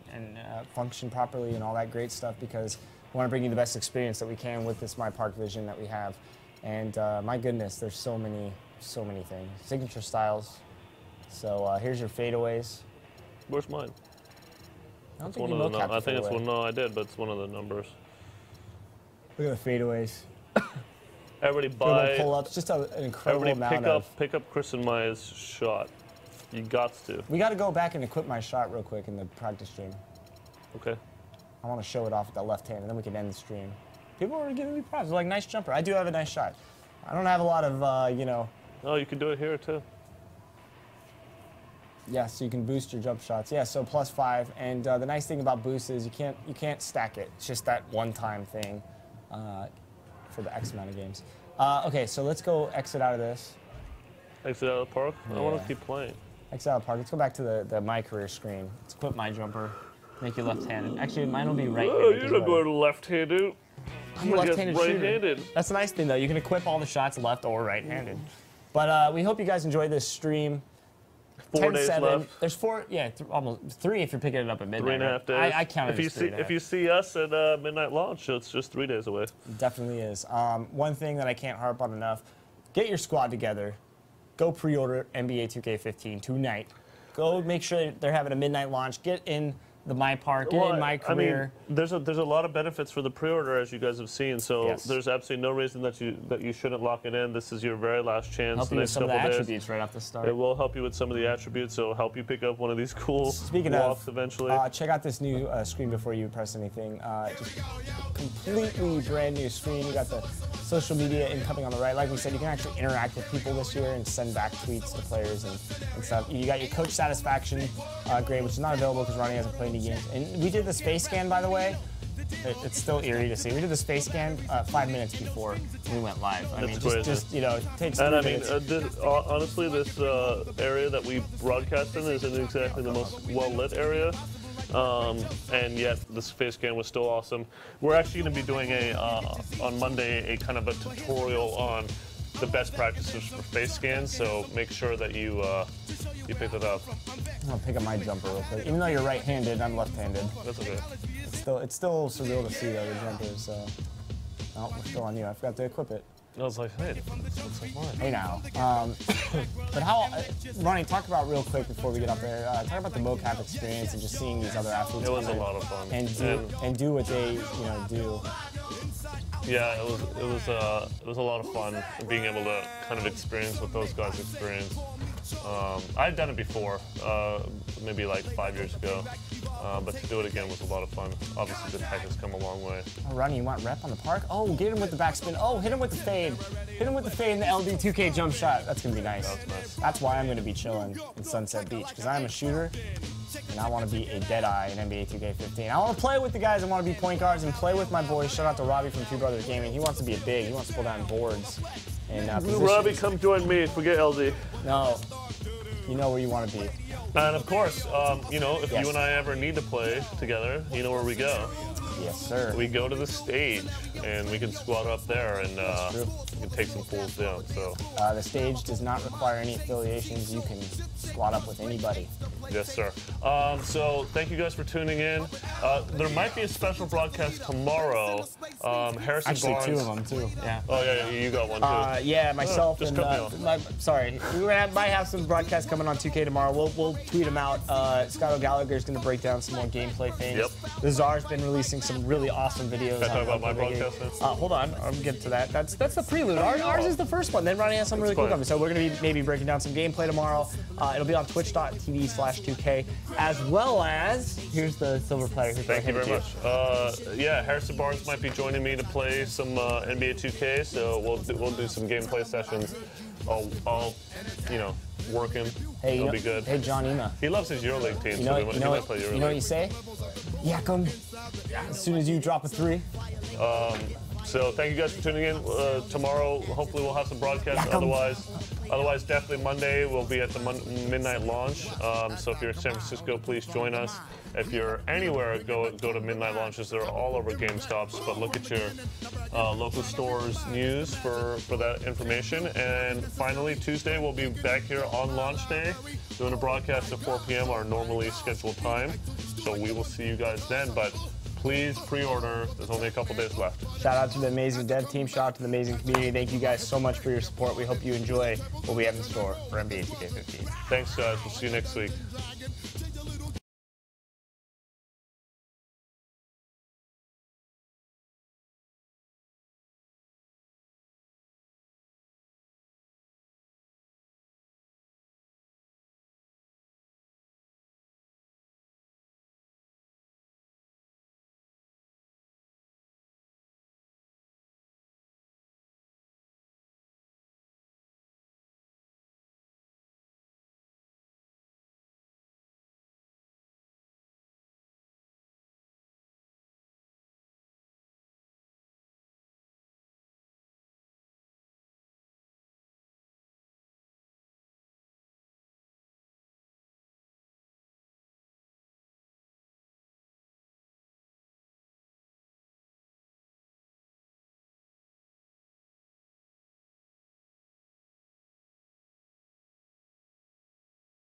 function properly and all that great stuff, because we want to bring you the best experience that we can with this MyPark vision that we have. And my goodness, there's so many things. Signature styles. So here's your fadeaways. Where's mine? I don't It's think one you of the mocapped I think it's fadeaway. one. No, I did, but it's one of the numbers. Look at the fadeaways. Everybody Little buy. pull-ups, just an incredible Everybody amount pick up Chris and Maya's shot. You got to. We got to go back and equip my shot real quick in the practice stream. Okay. I want to show it off with that left hand, and then we can end the stream. People are giving me props. They're like, nice jumper. I do have a nice shot. I don't have a lot of, Oh, you can do it here too. Yeah, so you can boost your jump shots. Yeah, so +5. And the nice thing about boost is you can't stack it. It's just that one-time thing for the X amount of games. Okay, so let's go exit out of this. Exit out of the park. I want Yeah. to keep playing. Exit out of the park. Let's go back to the My Career screen. Let's equip my jumper. Make you left-handed. Actually, mine will be Oh, right-handed. you're not going left-handed. I'm a left-handed shooter. right-handed. That's the nice thing, though. You can equip all the shots left or right-handed. But we hope you guys enjoyed this stream. 4 days 10-7. left. There's 4, yeah, almost 3 if you're picking it up at midnight. 3.5 days. I counted If as 3.5. if you see us at midnight launch, it's just 3 days away. Definitely is. One thing that I can't harp on enough, get your squad together. Go pre-order NBA 2K15 tonight. Go make sure they're having a midnight launch. Get in the MyPark, get in My Career. I mean, there's a lot of benefits for the pre-order, as you guys have seen. So Yes. there's absolutely no reason that you shouldn't lock it in. This is your very last chance. Help the you with next some of the couple days. attributes right off the start. It will help you with some of the attributes. So help you pick up one of these cool Speaking walks of, eventually. check out this new screen before you press anything. Just completely brand new screen. You got the social media incoming on the right. Like we said, you can actually interact with people this year and send back tweets to players and stuff. You got your coach satisfaction grade, which is not available because Ronnie hasn't played any games. And we did the space scan, by the way. It's still eerie to see. We did the space scan 5 minutes before we went live. I mean, crazy. just it takes 3 And I mean, minutes. honestly, this area that we broadcast in isn't exactly the most well-lit area. And yet the face scan was still awesome. We're actually going to be doing on Monday a kind of a tutorial on the best practices for face scans. So make sure that you pick it up. I'm gonna pick up my jumper real quick. Even though you're right-handed, I'm left-handed. That's okay. It's still surreal to see though the jumpers. So, oh, we're still on you. I forgot to equip it. I was like, hey, that's like mine. Hey now. But how, Ronnie, talk about real quick before we get up there. Talk about the mocap experience and just seeing these other athletes. It was a come in lot of fun. And do what they do. Yeah, it was a lot of fun being able to kind of experience what those guys experienced. I'd done it before, maybe like 5 years ago, but to do it again was a lot of fun. Obviously, the tech has come a long way. Oh, Ronnie, you want rep on the park? Oh, get him with the backspin. Oh, hit him with the fade. Hit him with the fade in the LD 2K jump shot. That's gonna be nice. That's nice. That's why I'm gonna be chilling in Sunset Beach, because I'm a shooter. And I want to be a Deadeye in NBA 2K15. I want to play with the guys. I want to be point guards and play with my boys. Shout out to Robbie from Two Brothers Gaming. He wants to be a big. He wants to pull down boards and positions. Robbie, come join me. Forget LD. No, you know where you want to be. And of course, if Yes. you and I ever need to play together, you know where we go. Yes, sir. We go to the stage, and we can squat up there, and true. we can take some fools down. So, The stage does not require any affiliations. You can squat up with anybody. yes, sir. So thank you guys for tuning in. There might be a special broadcast tomorrow. Harrison Actually, Barnes. 2 of them too. Yeah. Oh yeah, you got one too. Yeah, myself just and cut me off. sorry, might have some broadcasts coming on 2K tomorrow. We'll tweet them out. Scott O'Gallagher is going to break down some more gameplay things. Yep. The Czar's been releasing some really awesome videos. Can I talk on about my the game. broadcast now? Hold on, I'll get to that. That's the prelude. Ours is the first one. Then Ronnie has something really cool fine. coming. So we're going to be maybe breaking down some gameplay tomorrow. It'll be on twitch.tv/2K, as well as here's the silver player. Thank you very much. Yeah, Harrison Barnes might be joining me to play some NBA 2K, so we'll do some gameplay sessions. I'll work him. Hey, It'll be good. Hey, John Ema. He loves his EuroLeague team, You know, so he might play EuroLeague. you know what you say? Yakum. As soon as you drop a 3. So thank you guys for tuning in. Tomorrow, hopefully, we'll have some broadcasts. Otherwise, definitely Monday we'll be at the midnight launch. So if you're in San Francisco, please join us. If you're anywhere, go to midnight launches. They're all over GameStops. But look at your local stores news for that information. And finally, Tuesday we'll be back here on launch day, doing a broadcast at 4 p.m. our normally scheduled time. So we will see you guys then. But please pre-order. There's only a couple days left. Shout out to the amazing dev team. Shout out to the amazing community. Thank you guys so much for your support. We hope you enjoy what we have in store for NBA 2K15. Thanks, guys. We'll see you next week.